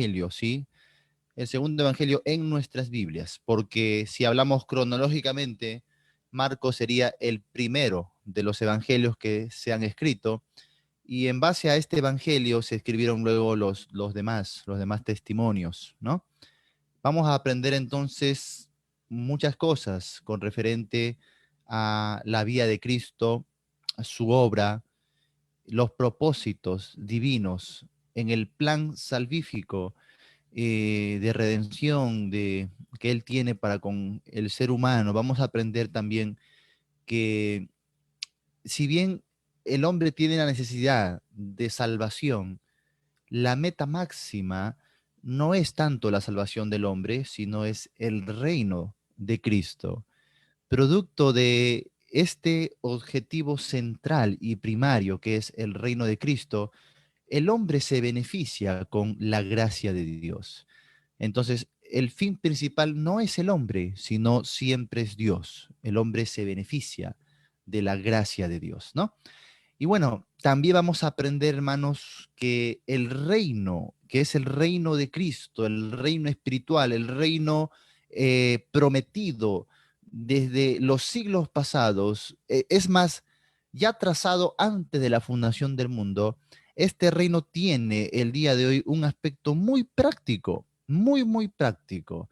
evangelio, ¿sí? El segundo evangelio en nuestras Biblias, porque si hablamos cronológicamente, Marcos sería el primero de los evangelios que se han escrito, y en base a este evangelio se escribieron luego los demás testimonios, ¿no? Vamos a aprender entonces muchas cosas con referente a la vida de Cristo, a su obra, los propósitos divinos en el plan salvífico de redención que Él tiene para con el ser humano. Vamos a aprender también que si bien el hombre tiene la necesidad de salvación, la meta máxima no es tanto la salvación del hombre, sino es el reino de Cristo. Producto de este objetivo central y primario que es el reino de Cristo, el hombre se beneficia con la gracia de Dios. Entonces, el fin principal no es el hombre, sino siempre es Dios. El hombre se beneficia de la gracia de Dios, ¿no? Y bueno, también vamos a aprender, hermanos, que el reino, que es el reino de Cristo, el reino espiritual, el reino prometido desde los siglos pasados, es más, ya trazado antes de la fundación del mundo, este reino tiene el día de hoy un aspecto muy práctico, muy, muy práctico.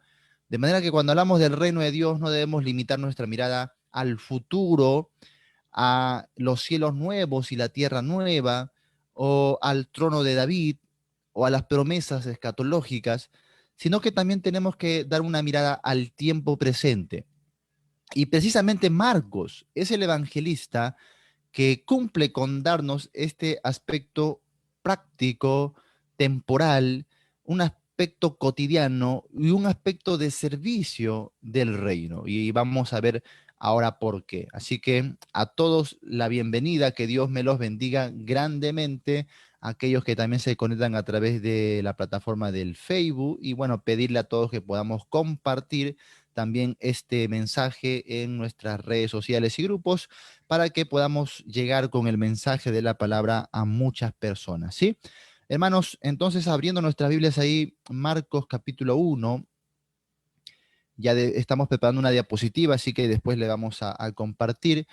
De manera que cuando hablamos del reino de Dios no debemos limitar nuestra mirada al futuro, a los cielos nuevos y la tierra nueva, o al trono de David, o a las promesas escatológicas, sino que también tenemos que dar una mirada al tiempo presente. Y precisamente Marcos es el evangelista que cumple con darnos este aspecto práctico, temporal, un aspecto cotidiano y un aspecto de servicio del reino. Y vamos a ver ahora por qué. Así que a todos la bienvenida, que Dios me los bendiga grandemente, aquellos que también se conectan a través de la plataforma del Facebook, y bueno, pedirle a todos que podamos compartir también este mensaje en nuestras redes sociales y grupos para que podamos llegar con el mensaje de la palabra a muchas personas, ¿sí? Hermanos, entonces abriendo nuestras Biblias ahí, Marcos capítulo 1, estamos preparando una diapositiva, así que después le vamos a compartir.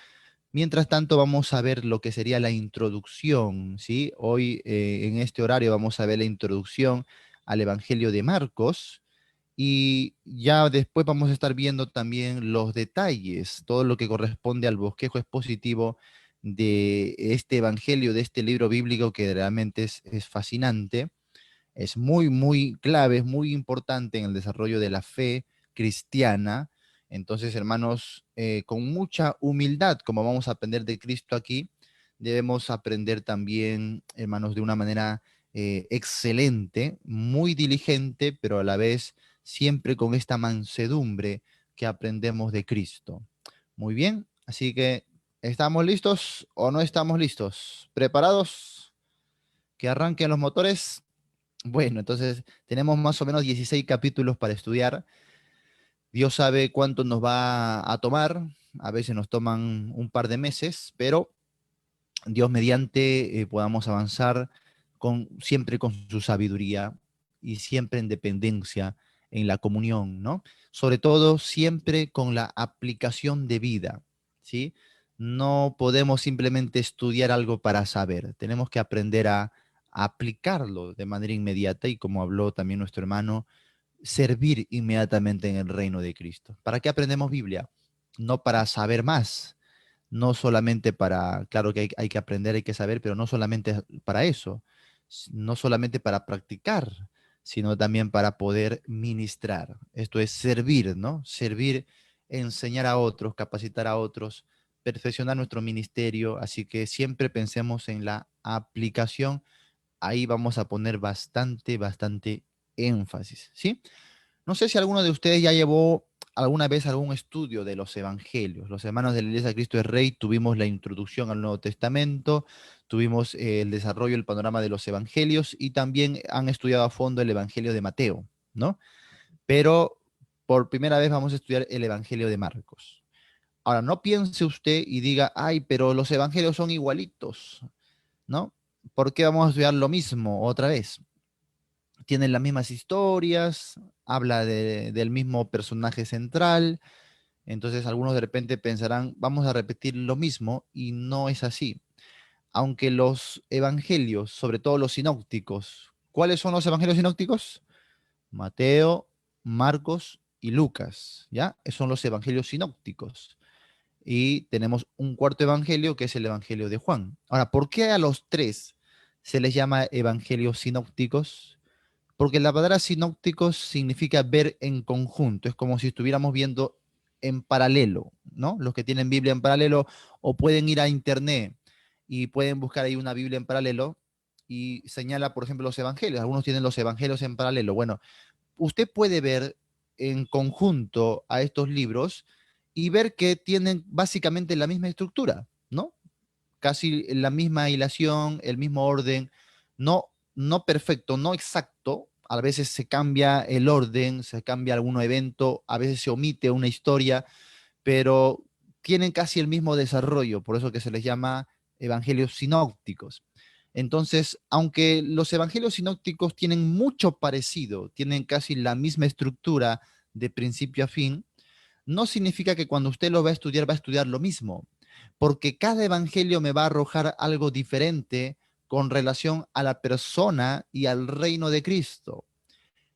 Mientras tanto, vamos a ver lo que sería la introducción, ¿sí? Hoy, en este horario, vamos a ver la introducción al Evangelio de Marcos, y ya después vamos a estar viendo también los detalles, todo lo que corresponde al bosquejo expositivo de este Evangelio, de este libro bíblico que realmente es fascinante, es muy, muy clave, es muy importante en el desarrollo de la fe cristiana. Entonces, hermanos, con mucha humildad, como vamos a aprender de Cristo aquí, debemos aprender también, hermanos, de una manera excelente, muy diligente, pero a la vez siempre con esta mansedumbre que aprendemos de Cristo. Muy bien, así que, ¿estamos listos o no estamos listos? ¿Preparados? Que arranquen los motores. Bueno, entonces tenemos más o menos 16 capítulos para estudiar. Dios sabe cuánto nos va a tomar. A veces nos toman un par de meses, pero Dios mediante podamos avanzar siempre con su sabiduría y siempre en dependencia en la comunión, ¿no? Sobre todo siempre con la aplicación de vida, ¿sí? No podemos simplemente estudiar algo para saber, tenemos que aprender a aplicarlo de manera inmediata y, como habló también nuestro hermano, servir inmediatamente en el reino de Cristo. ¿Para qué aprendemos Biblia? No para saber más, no solamente para, claro que hay que aprender, hay que saber, pero no solamente para eso, no solamente para practicar, sino también para poder ministrar. Esto es servir, ¿no? Servir, enseñar a otros, capacitar a otros, perfeccionar nuestro ministerio. Así que siempre pensemos en la aplicación. Ahí vamos a poner bastante, bastante énfasis, ¿sí? No sé si alguno de ustedes ya llevó alguna vez algún estudio de los evangelios. Los hermanos de la Iglesia de Cristo es Rey tuvimos la introducción al Nuevo Testamento, tuvimos el desarrollo, el panorama de los evangelios, y también han estudiado a fondo el Evangelio de Mateo, ¿no? Pero por primera vez vamos a estudiar el Evangelio de Marcos. Ahora, no piense usted y diga, ay, pero los evangelios son igualitos, ¿no? ¿Por qué vamos a estudiar lo mismo otra vez? tienen las mismas historias, habla del mismo personaje central. Entonces algunos de repente pensarán, vamos a repetir lo mismo, y no es así. Aunque los evangelios, sobre todo los sinópticos, ¿cuáles son los evangelios sinópticos? Mateo, Marcos y Lucas, ¿ya? Esos son los evangelios sinópticos. Y tenemos un cuarto evangelio que es el evangelio de Juan. Ahora, ¿por qué a los tres se les llama evangelios sinópticos? Porque la palabra sinópticos significa ver en conjunto, es como si estuviéramos viendo en paralelo, ¿no? Los que tienen Biblia en paralelo o pueden ir a internet y pueden buscar ahí una Biblia en paralelo y señala, por ejemplo, los evangelios. Algunos tienen los evangelios en paralelo. Bueno, usted puede ver en conjunto a estos libros y ver que tienen básicamente la misma estructura, ¿no? Casi la misma hilación, el mismo orden, no perfecto, no exacto. A veces se cambia el orden, se cambia algún evento, a veces se omite una historia, pero tienen casi el mismo desarrollo, por eso que se les llama evangelios sinópticos. Entonces, aunque los evangelios sinópticos tienen mucho parecido, tienen casi la misma estructura de principio a fin, no significa que cuando usted lo va a estudiar lo mismo, porque cada evangelio me va a arrojar algo diferente con relación a la persona y al reino de Cristo,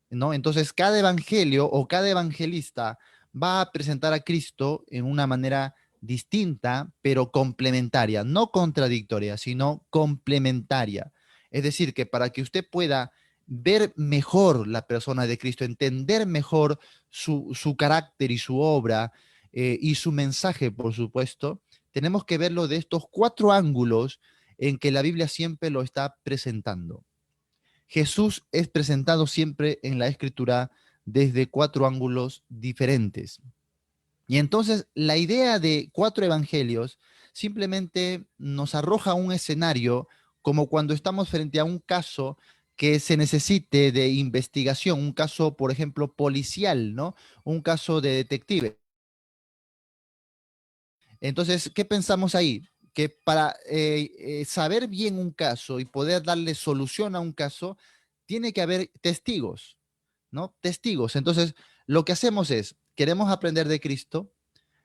¿no? Entonces, cada evangelio o cada evangelista va a presentar a Cristo en una manera distinta, pero complementaria, no contradictoria, sino complementaria. Es decir, que para que usted pueda ver mejor la persona de Cristo, entender mejor su carácter y su obra y su mensaje, por supuesto, tenemos que verlo de estos cuatro ángulos en que la Biblia siempre lo está presentando. Jesús es presentado siempre en la escritura desde cuatro ángulos diferentes. Y entonces la idea de cuatro evangelios simplemente nos arroja un escenario como cuando estamos frente a un caso que se necesite de investigación, un caso, por ejemplo, policial, ¿no? Un caso de detective. Entonces, ¿qué pensamos ahí? Que para saber bien un caso y poder darle solución a un caso, tiene que haber testigos, ¿no? Testigos. Entonces, lo que hacemos es, queremos aprender de Cristo,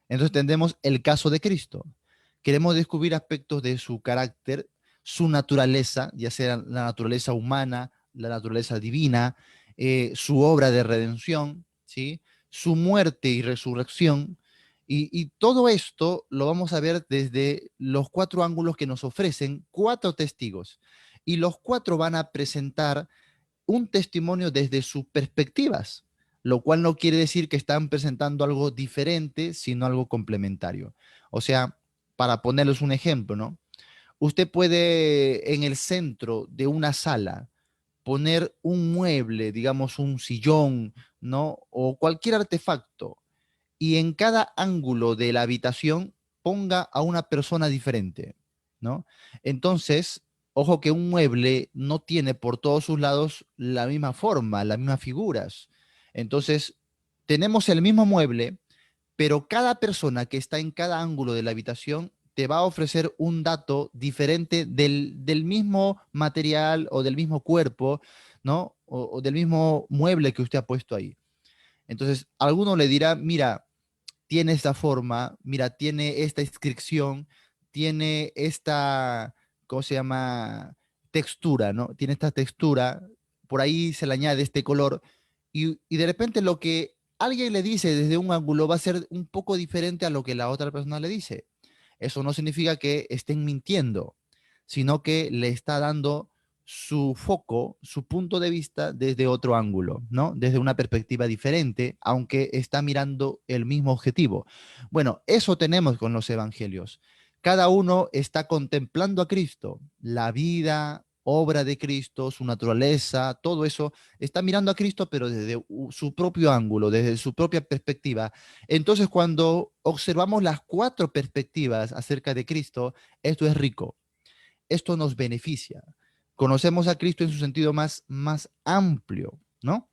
entonces tendremos el caso de Cristo. Queremos descubrir aspectos de su carácter, su naturaleza, ya sea la naturaleza humana, la naturaleza divina, su obra de redención, ¿sí? Su muerte y resurrección. Y todo esto lo vamos a ver desde los cuatro ángulos que nos ofrecen cuatro testigos. Y los cuatro van a presentar un testimonio desde sus perspectivas, lo cual no quiere decir que están presentando algo diferente, sino algo complementario. O sea, para ponerles un ejemplo, ¿no? Usted puede en el centro de una sala poner un mueble, digamos un sillón, ¿no? O cualquier artefacto, y en cada ángulo de la habitación ponga a una persona diferente, ¿no? Entonces, ojo que un mueble no tiene por todos sus lados la misma forma, las mismas figuras. Entonces, tenemos el mismo mueble, pero cada persona que está en cada ángulo de la habitación te va a ofrecer un dato diferente del mismo material o del mismo cuerpo, ¿no? O del mismo mueble que usted ha puesto ahí. Entonces, alguno le dirá, mira, tiene esta forma, mira, tiene esta inscripción, tiene esta, ¿cómo se llama? Textura, ¿no? Tiene esta textura, por ahí se le añade este color, y de repente lo que alguien le dice desde un ángulo va a ser un poco diferente a lo que la otra persona le dice. Eso no significa que estén mintiendo, sino que le está dando su foco, su punto de vista desde otro ángulo, ¿no? Desde una perspectiva diferente, aunque está mirando el mismo objetivo. Bueno, eso tenemos con los evangelios. Cada uno está contemplando a Cristo, la vida, obra de Cristo, su naturaleza, todo eso, está mirando a Cristo, pero desde su propio ángulo, desde su propia perspectiva. Entonces, cuando observamos las cuatro perspectivas acerca de Cristo, esto es rico, esto nos beneficia. Conocemos a Cristo en su sentido más amplio, ¿no?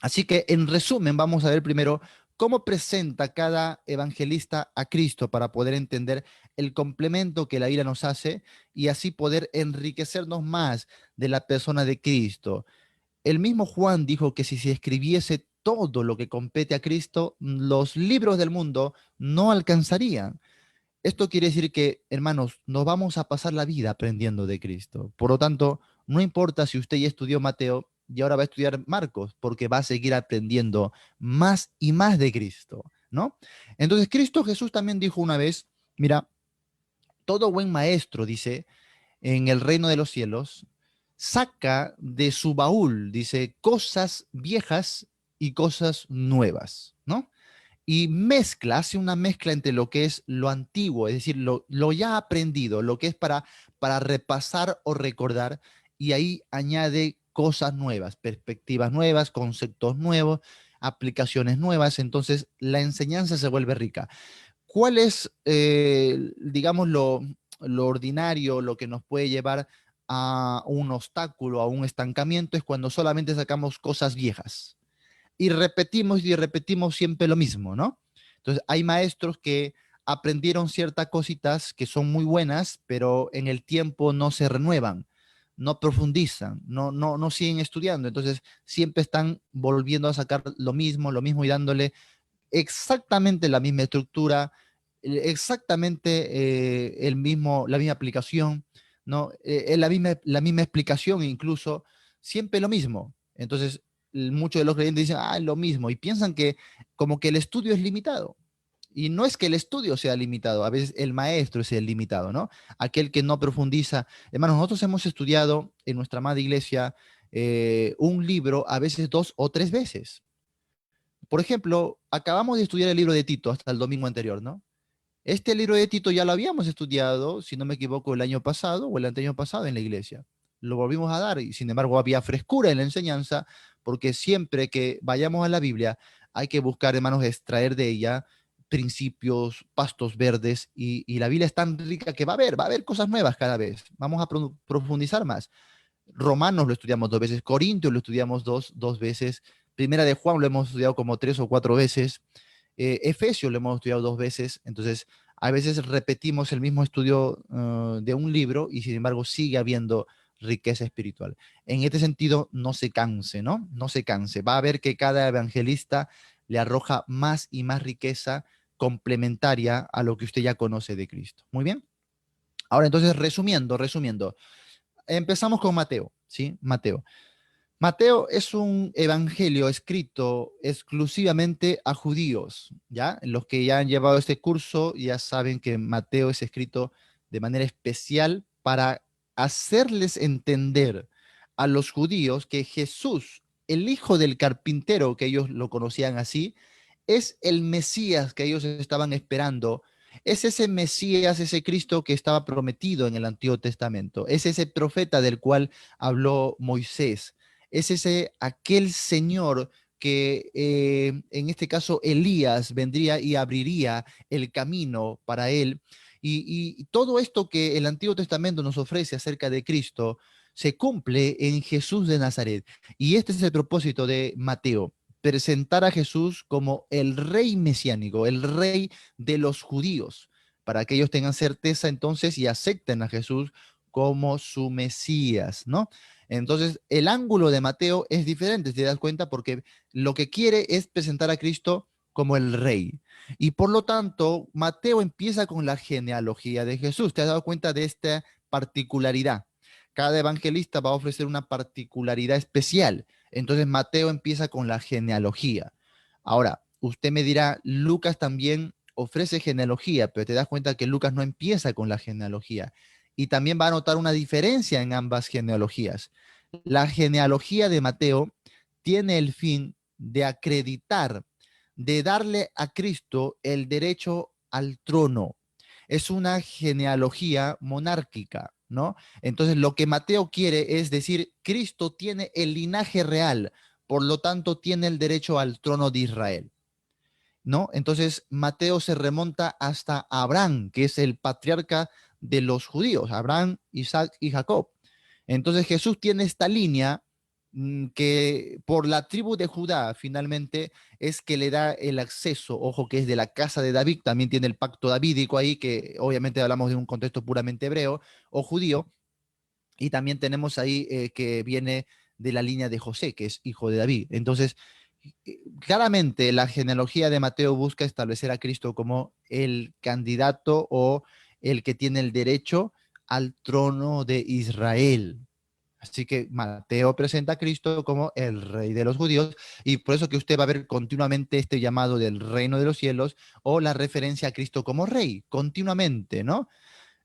Así que en resumen vamos a ver primero cómo presenta cada evangelista a Cristo para poder entender el complemento que la Biblia nos hace y así poder enriquecernos más de la persona de Cristo. El mismo Juan dijo que si se escribiese todo lo que compete a Cristo, los libros del mundo no alcanzarían. Esto quiere decir que, hermanos, nos vamos a pasar la vida aprendiendo de Cristo. Por lo tanto, no importa si usted ya estudió Mateo y ahora va a estudiar Marcos, porque va a seguir aprendiendo más y más de Cristo, ¿no? Entonces, Cristo Jesús también dijo una vez, mira, todo buen maestro, dice, en el reino de los cielos, saca de su baúl, dice, cosas viejas y cosas nuevas, ¿no? Y mezcla, hace una mezcla entre lo que es lo antiguo, es decir, lo ya aprendido, lo que es para repasar o recordar, y ahí añade cosas nuevas, perspectivas nuevas, conceptos nuevos, aplicaciones nuevas, entonces la enseñanza se vuelve rica. ¿Cuál es, digamos, lo ordinario, lo que nos puede llevar a un obstáculo, a un estancamiento? Es cuando solamente sacamos cosas viejas y repetimos siempre lo mismo, ¿no? Entonces, hay maestros que aprendieron ciertas cositas que son muy buenas, pero en el tiempo no se renuevan, no profundizan, no siguen estudiando. Entonces, siempre están volviendo a sacar lo mismo y dándole exactamente la misma estructura, exactamente la misma aplicación, ¿no? La misma explicación incluso, siempre lo mismo. Entonces, muchos de los creyentes dicen, ah, lo mismo, y piensan que como que el estudio es limitado. Y no es que el estudio sea limitado, a veces el maestro es el limitado, ¿no? Aquel que no profundiza. Hermanos, nosotros hemos estudiado en nuestra amada iglesia un libro a veces 2 o 3 veces. Por ejemplo, acabamos de estudiar el libro de Tito hasta el domingo anterior, ¿no? Este libro de Tito ya lo habíamos estudiado, si no me equivoco, el año pasado o el anteaño pasado en la iglesia. Lo volvimos a dar y sin embargo había frescura en la enseñanza porque siempre que vayamos a la Biblia hay que buscar, hermanos, extraer de ella principios, pastos verdes y la Biblia es tan rica que va a haber cosas nuevas cada vez. Vamos a profundizar más. Romanos lo estudiamos 2 veces, Corintios lo estudiamos dos veces, Primera de Juan lo hemos estudiado como 3 o 4 veces, Efesios lo hemos estudiado 2 veces, entonces a veces repetimos el mismo estudio de un libro y sin embargo sigue habiendo riqueza espiritual. En este sentido, no se canse, ¿no? No se canse. Va a ver que cada evangelista le arroja más y más riqueza complementaria a lo que usted ya conoce de Cristo. Muy bien. Ahora entonces, resumiendo, empezamos con Mateo, ¿sí? Mateo. Mateo es un evangelio escrito exclusivamente a judíos, ¿ya? Los que ya han llevado este curso ya saben que Mateo es escrito de manera especial para hacerles entender a los judíos que Jesús, el hijo del carpintero, que ellos lo conocían así, es el Mesías que ellos estaban esperando. Es ese Mesías, ese Cristo que estaba prometido en el Antiguo Testamento. Es ese profeta del cual habló Moisés. Es ese aquel Señor que en este caso Elías vendría y abriría el camino para él. Y todo esto que el Antiguo Testamento nos ofrece acerca de Cristo se cumple en Jesús de Nazaret. Y este es el propósito de Mateo, presentar a Jesús como el rey mesiánico, el rey de los judíos, para que ellos tengan certeza entonces y acepten a Jesús como su Mesías, ¿no? Entonces, el ángulo de Mateo es diferente, te das cuenta, porque lo que quiere es presentar a Cristo como el rey. Y por lo tanto, Mateo empieza con la genealogía de Jesús. ¿Te has dado cuenta de esta particularidad? Cada evangelista va a ofrecer una particularidad especial. Entonces, Mateo empieza con la genealogía. Ahora, usted me dirá, Lucas también ofrece genealogía, pero te das cuenta que Lucas no empieza con la genealogía. Y también va a notar una diferencia en ambas genealogías. La genealogía de Mateo tiene el fin de acreditar, de darle a Cristo el derecho al trono. Es una genealogía monárquica, ¿no? Entonces, lo que Mateo quiere es decir, Cristo tiene el linaje real, por lo tanto, tiene el derecho al trono de Israel, ¿no? Entonces, Mateo se remonta hasta Abraham, que es el patriarca de los judíos, Abraham, Isaac y Jacob. Entonces, Jesús tiene esta línea que por la tribu de Judá finalmente es que le da el acceso, ojo que es de la casa de David, también tiene el pacto davídico ahí, que obviamente hablamos de un contexto puramente hebreo o judío, y también tenemos ahí que viene de la línea de José, que es hijo de David. Entonces, claramente la genealogía de Mateo busca establecer a Cristo como el candidato o el que tiene el derecho al trono de Israel. Así que Mateo presenta a Cristo como el rey de los judíos y por eso que usted va a ver continuamente este llamado del reino de los cielos o la referencia a Cristo como rey, continuamente, ¿no?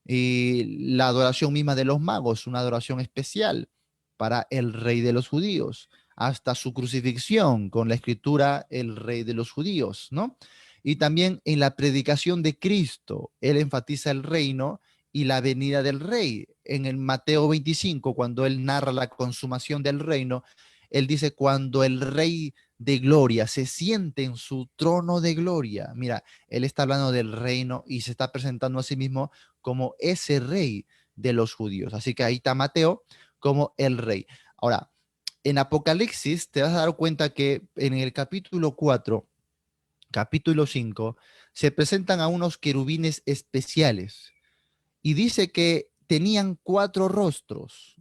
Y la adoración misma de los magos, una adoración especial para el rey de los judíos, hasta su crucifixión con la escritura el rey de los judíos, ¿no? Y también en la predicación de Cristo, él enfatiza el reino y la venida del rey. En el Mateo 25, cuando él narra la consumación del reino, él dice, cuando el rey de gloria se siente en su trono de gloria. Mira, él está hablando del reino y se está presentando a sí mismo como ese rey de los judíos. Así que ahí está Mateo como el rey. Ahora, en Apocalipsis te vas a dar cuenta que en el capítulo 4, capítulo 5, se presentan a unos querubines especiales y dice que tenían 4 rostros.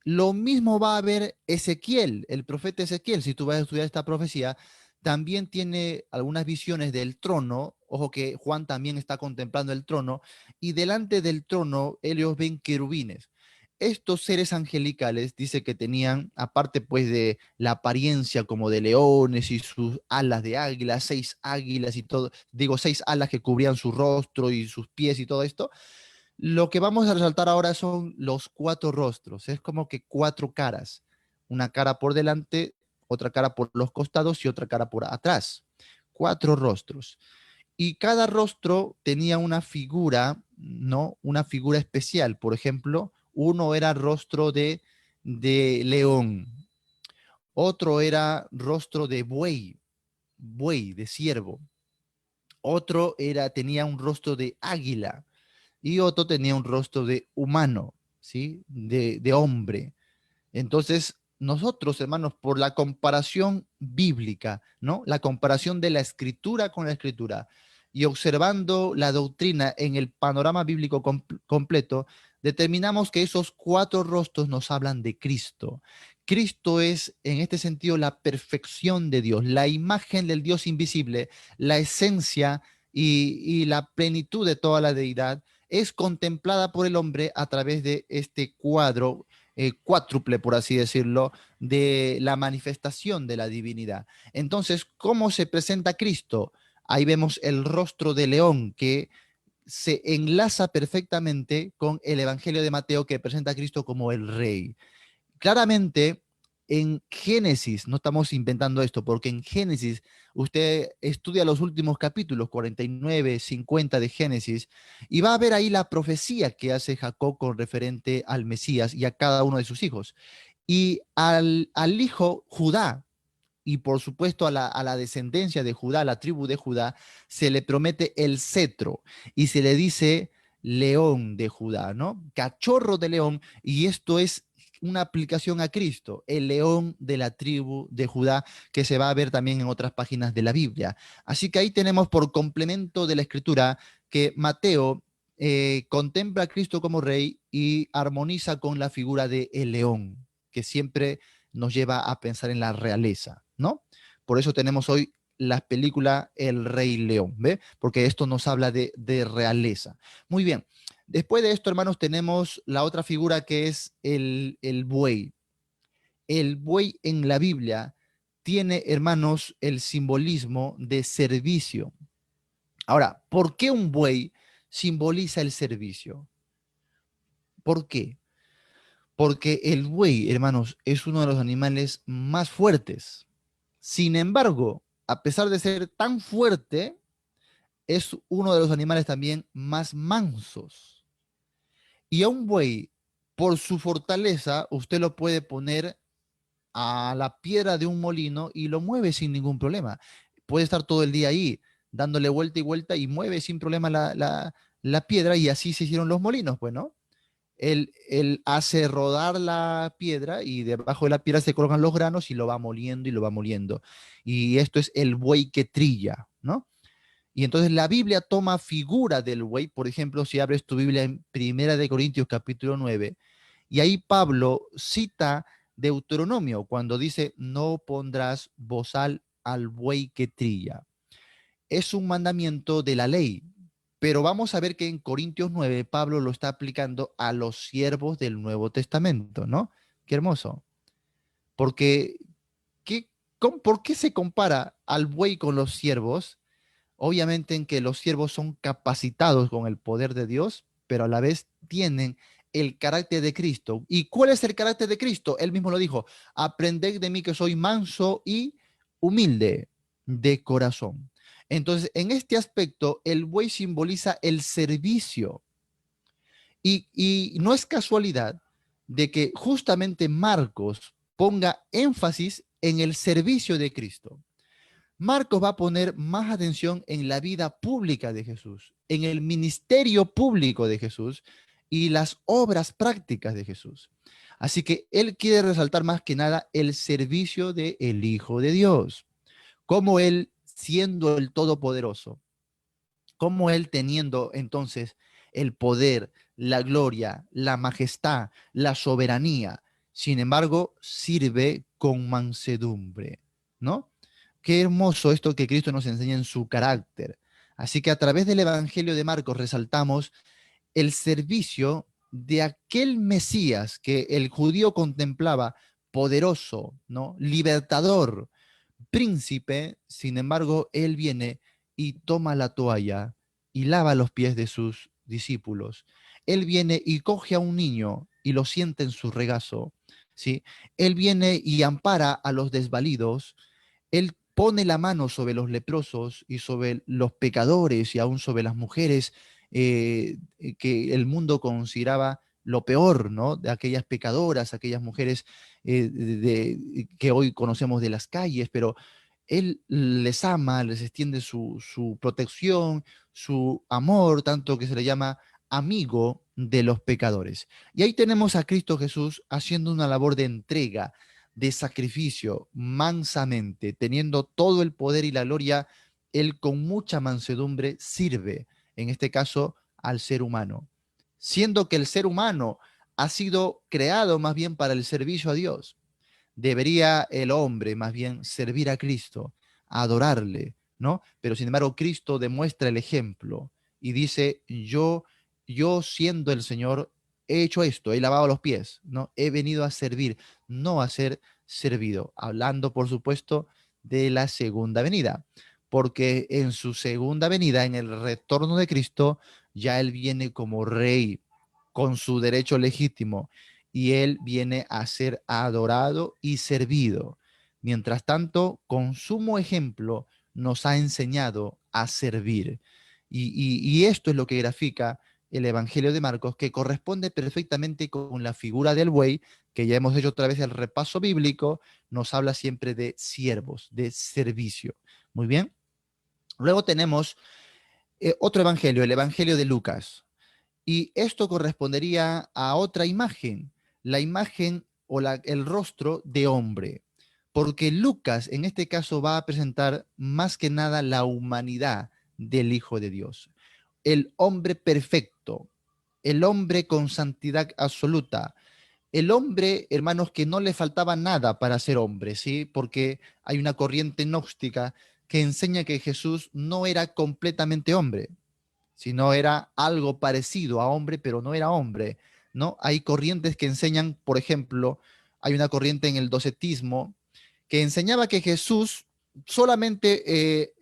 Lo mismo va a ver Ezequiel, el profeta Ezequiel, si tú vas a estudiar esta profecía, también tiene algunas visiones del trono. Ojo que Juan también está contemplando el trono y delante del trono ellos ven querubines. Estos seres angelicales dice que tenían, aparte pues de la apariencia como de leones y sus alas de águila, 6 águilas y todo, digo 6 alas que cubrían su rostro y sus pies y todo esto. Lo que vamos a resaltar ahora son los 4 rostros. Es como que 4 caras. Una cara por delante, otra cara por los costados y otra cara por atrás. 4 rostros. Y cada rostro tenía una figura, ¿no? Una figura especial. Por ejemplo, uno era rostro de león. Otro era rostro de buey, buey, de ciervo. Otro tenía un rostro de águila y otro tenía un rostro de humano, ¿sí? De hombre. Entonces, nosotros, hermanos, por la comparación bíblica, ¿no? La comparación de la escritura con la escritura y observando la doctrina en el panorama bíblico completo, determinamos que esos 4 rostros nos hablan de Cristo. Cristo es, en este sentido, la perfección de Dios, la imagen del Dios invisible, la esencia y la plenitud de toda la deidad es contemplada por el hombre a través de este cuadro cuádruple, por así decirlo, de la manifestación de la divinidad. Entonces, ¿cómo se presenta Cristo? Ahí vemos el rostro de león que se enlaza perfectamente con el Evangelio de Mateo que presenta a Cristo como el rey. Claramente, en Génesis, no estamos inventando esto, porque en Génesis usted estudia los últimos capítulos, 49, 50 de Génesis, y va a ver ahí la profecía que hace Jacob con referente al Mesías y a cada uno de sus hijos. Y al hijo Judá, y por supuesto a la descendencia de Judá, a la tribu de Judá, se le promete el cetro y se le dice león de Judá, ¿no? Cachorro de león, y esto es una aplicación a Cristo, el león de la tribu de Judá, que se va a ver también en otras páginas de la Biblia. Así que ahí tenemos por complemento de la escritura que Mateo contempla a Cristo como rey y armoniza con la figura de el león, que siempre nos lleva a pensar en la realeza, ¿no? Por eso tenemos hoy la película El Rey León, ¿ve? Porque esto nos habla de realeza. Muy bien. Después de esto, hermanos, tenemos la otra figura que es el buey. El buey en la Biblia tiene, hermanos, el simbolismo de servicio. Ahora, ¿por qué un buey simboliza el servicio? ¿Por qué? Porque el buey, hermanos, es uno de los animales más fuertes. Sin embargo, a pesar de ser tan fuerte, es uno de los animales también más mansos. Y a un buey, por su fortaleza, usted lo puede poner a la piedra de un molino y lo mueve sin ningún problema. Puede estar todo el día ahí, dándole vuelta y vuelta y mueve sin problema la piedra y así se hicieron los molinos, pues, ¿no? Él hace rodar la piedra y debajo de la piedra se colocan los granos y lo va moliendo y lo va moliendo. Y esto es el buey que trilla, ¿no? Y entonces la Biblia toma figura del buey, por ejemplo, si abres tu Biblia en Primera de Corintios capítulo 9, y ahí Pablo cita Deuteronomio, cuando dice, no pondrás bozal al buey que trilla. Es un mandamiento de la ley, pero vamos a ver que en Corintios 9 Pablo lo está aplicando a los siervos del Nuevo Testamento, ¿no? Qué hermoso. Porque, ¿por qué se compara al buey con los siervos? Obviamente en que los siervos son capacitados con el poder de Dios, pero a la vez tienen el carácter de Cristo. ¿Y cuál es el carácter de Cristo? Él mismo lo dijo, aprended de mí que soy manso y humilde de corazón. Entonces, en este aspecto, el buey simboliza el servicio. Y no es casualidad de que justamente Marcos ponga énfasis en el servicio de Cristo. Marcos va a poner más atención en la vida pública de Jesús, en el ministerio público de Jesús y las obras prácticas de Jesús. Así que él quiere resaltar más que nada el servicio del Hijo de Dios, como él siendo el Todopoderoso, como él teniendo entonces el poder, la gloria, la majestad, la soberanía, sin embargo, sirve con mansedumbre, ¿no? Qué hermoso esto que Cristo nos enseña en su carácter. Así que a través del Evangelio de Marcos resaltamos el servicio de aquel Mesías que el judío contemplaba poderoso, ¿no? Libertador, príncipe. Sin embargo, él viene y toma la toalla y lava los pies de sus discípulos. Él viene y coge a un niño y lo sienta en su regazo, ¿sí? Él viene y ampara a los desvalidos. Él pone la mano sobre los leprosos y sobre los pecadores y aún sobre las mujeres que el mundo consideraba lo peor, ¿no? De aquellas pecadoras, aquellas mujeres que hoy conocemos de las calles, pero él les ama, les extiende su protección, su amor, tanto que se le llama amigo de los pecadores. Y ahí tenemos a Cristo Jesús haciendo una labor de entrega, de sacrificio, mansamente, teniendo todo el poder y la gloria, él con mucha mansedumbre sirve, en este caso, al ser humano, siendo que el ser humano ha sido creado más bien para el servicio a Dios. Debería el hombre más bien servir a Cristo, adorarle, ¿no? Pero sin embargo, Cristo demuestra el ejemplo y dice, yo siendo el Señor, he hecho esto, he lavado los pies, ¿no? He venido a servir, no a ser servido. Hablando, por supuesto, de la segunda venida, porque en su segunda venida, en el retorno de Cristo, ya Él viene como rey, con su derecho legítimo, y Él viene a ser adorado y servido. Mientras tanto, con sumo ejemplo, nos ha enseñado a servir. Y esto es lo que grafica el Evangelio de Marcos, que corresponde perfectamente con la figura del buey, que ya hemos hecho otra vez el repaso bíblico, nos habla siempre de siervos, de servicio. Muy bien. Luego tenemos otro evangelio, el Evangelio de Lucas. Y esto correspondería a otra imagen, la imagen o el rostro de hombre. Porque Lucas en este caso va a presentar más que nada la humanidad del Hijo de Dios. El hombre perfecto, el hombre con santidad absoluta, el hombre, hermanos, que no le faltaba nada para ser hombre, ¿sí? Porque hay una corriente gnóstica que enseña que Jesús no era completamente hombre, sino era algo parecido a hombre, pero no era hombre, ¿no? Hay corrientes que enseñan, por ejemplo, hay una corriente en el docetismo que enseñaba que Jesús solamente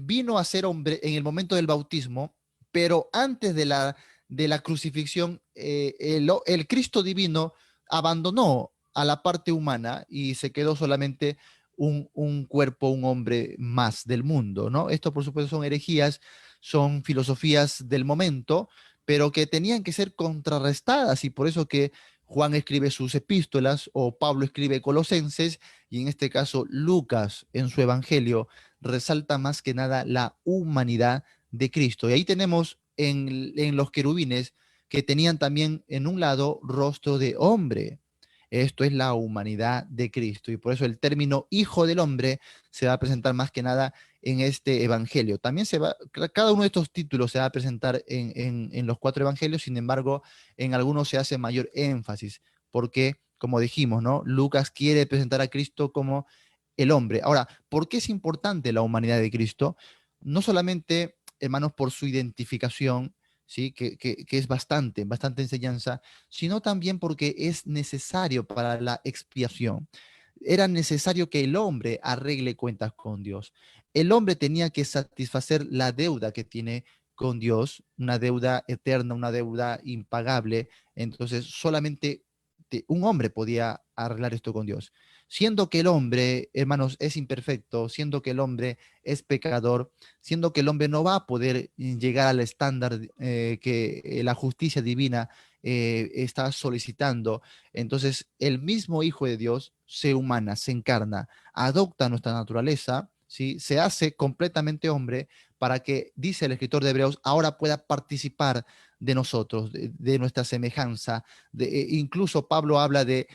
vino a ser hombre en el momento del bautismo, pero antes de la crucifixión, el Cristo divino abandonó a la parte humana y se quedó solamente un cuerpo, un hombre más del mundo, ¿no? Esto, por supuesto, son herejías, son filosofías del momento, pero que tenían que ser contrarrestadas y por eso que Juan escribe sus epístolas o Pablo escribe Colosenses y en este caso Lucas en su evangelio resalta más que nada la humanidad de Cristo. Y ahí tenemos en los querubines que tenían también en un lado rostro de hombre. Esto es la humanidad de Cristo y por eso el término hijo del hombre se va a presentar más que nada en este evangelio. También cada uno de estos títulos se va a presentar en los cuatro evangelios, sin embargo, en algunos se hace mayor énfasis porque como dijimos, ¿no? Lucas quiere presentar a Cristo como el hombre. Ahora, ¿por qué es importante la humanidad de Cristo? No solamente, hermanos, por su identificación, ¿sí? Que es bastante enseñanza, sino también porque es necesario para la expiación. Era necesario que el hombre arregle cuentas con Dios. El hombre tenía que satisfacer la deuda que tiene con Dios, una deuda eterna, una deuda impagable. Entonces, solamente un hombre podía arreglar esto con Dios. Siendo que el hombre, hermanos, es imperfecto, siendo que el hombre es pecador, siendo que el hombre no va a poder llegar al estándar que la justicia divina está solicitando, entonces el mismo Hijo de Dios se humana, se encarna, adopta nuestra naturaleza, ¿sí? Se hace completamente hombre para que, dice el escritor de Hebreos, ahora pueda participar de nosotros, de nuestra semejanza. Incluso Pablo habla de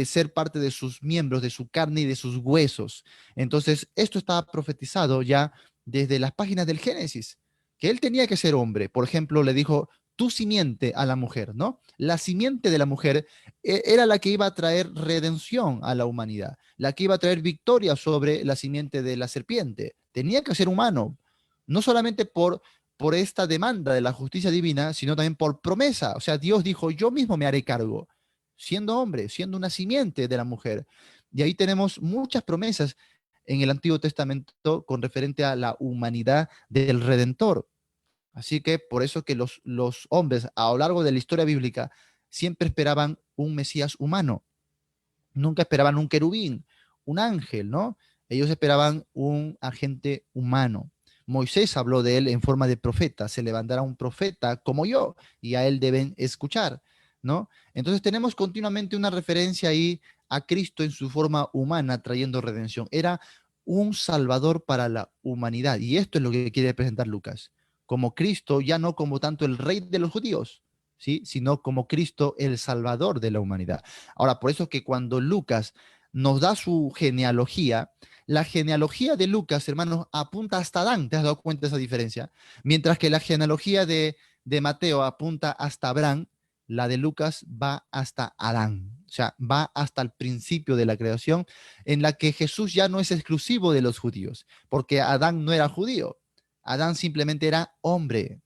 ser parte de sus miembros, de su carne y de sus huesos. Entonces, esto estaba profetizado ya desde las páginas del Génesis, que él tenía que ser hombre. Por ejemplo, le dijo, tu simiente a la mujer, ¿no? La simiente de la mujer era la que iba a traer redención a la humanidad, la que iba a traer victoria sobre la simiente de la serpiente. Tenía que ser humano, no solamente por esta demanda de la justicia divina, sino también por promesa. O sea, Dios dijo, yo mismo me haré cargo, siendo hombre, siendo una simiente de la mujer. Y ahí tenemos muchas promesas en el Antiguo Testamento con referente a la humanidad del Redentor. Así que por eso que los hombres a lo largo de la historia bíblica siempre esperaban un Mesías humano, nunca esperaban un querubín, un ángel, ¿no? Ellos esperaban un agente humano. Moisés habló de él en forma de profeta, se levantará un profeta como yo y a él deben escuchar, ¿no? Entonces tenemos continuamente una referencia ahí a Cristo en su forma humana trayendo redención. Era un salvador para la humanidad y esto es lo que quiere presentar Lucas, como Cristo, ya no como tanto el rey de los judíos, ¿sí? Sino como Cristo el salvador de la humanidad. Ahora, por eso que cuando Lucas nos da su genealogía, la genealogía de Lucas, hermanos, apunta hasta Adán. ¿Te has dado cuenta de esa diferencia? Mientras que la genealogía de Mateo apunta hasta Abraham, la de Lucas va hasta Adán. O sea, va hasta el principio de la creación, en la que Jesús ya no es exclusivo de los judíos, porque Adán no era judío. Adán simplemente era hombre,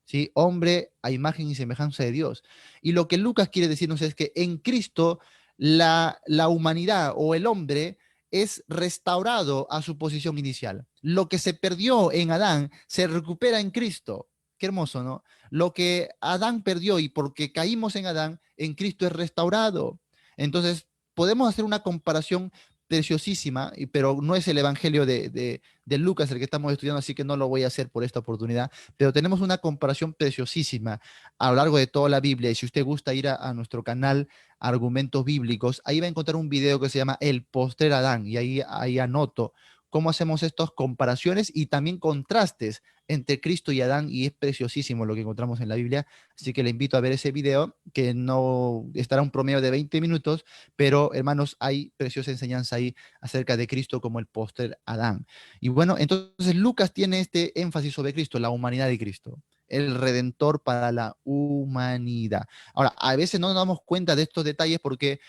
¿sí? Hombre a imagen y semejanza de Dios. Y lo que Lucas quiere decirnos es que en Cristo la humanidad o el hombre es restaurado a su posición inicial. Lo que se perdió en Adán se recupera en Cristo. Qué hermoso, ¿no? Lo que Adán perdió y porque caímos en Adán, en Cristo es restaurado. Entonces, podemos hacer una comparación preciosísima, pero no es el Evangelio de Lucas el que estamos estudiando, así que no lo voy a hacer por esta oportunidad, pero tenemos una comparación preciosísima a lo largo de toda la Biblia. Y si usted gusta ir a nuestro canal Argumentos Bíblicos, ahí va a encontrar un video que se llama El postrer Adán, y ahí anoto cómo hacemos estas comparaciones y también contrastes entre Cristo y Adán, y es preciosísimo lo que encontramos en la Biblia, así que le invito a ver ese video, que no estará un promedio de 20 minutos, pero hermanos, hay preciosa enseñanza ahí acerca de Cristo como el postrer Adán. Y bueno, entonces Lucas tiene este énfasis sobre Cristo, la humanidad de Cristo, el redentor para la humanidad. Ahora, a veces no nos damos cuenta de estos detalles porque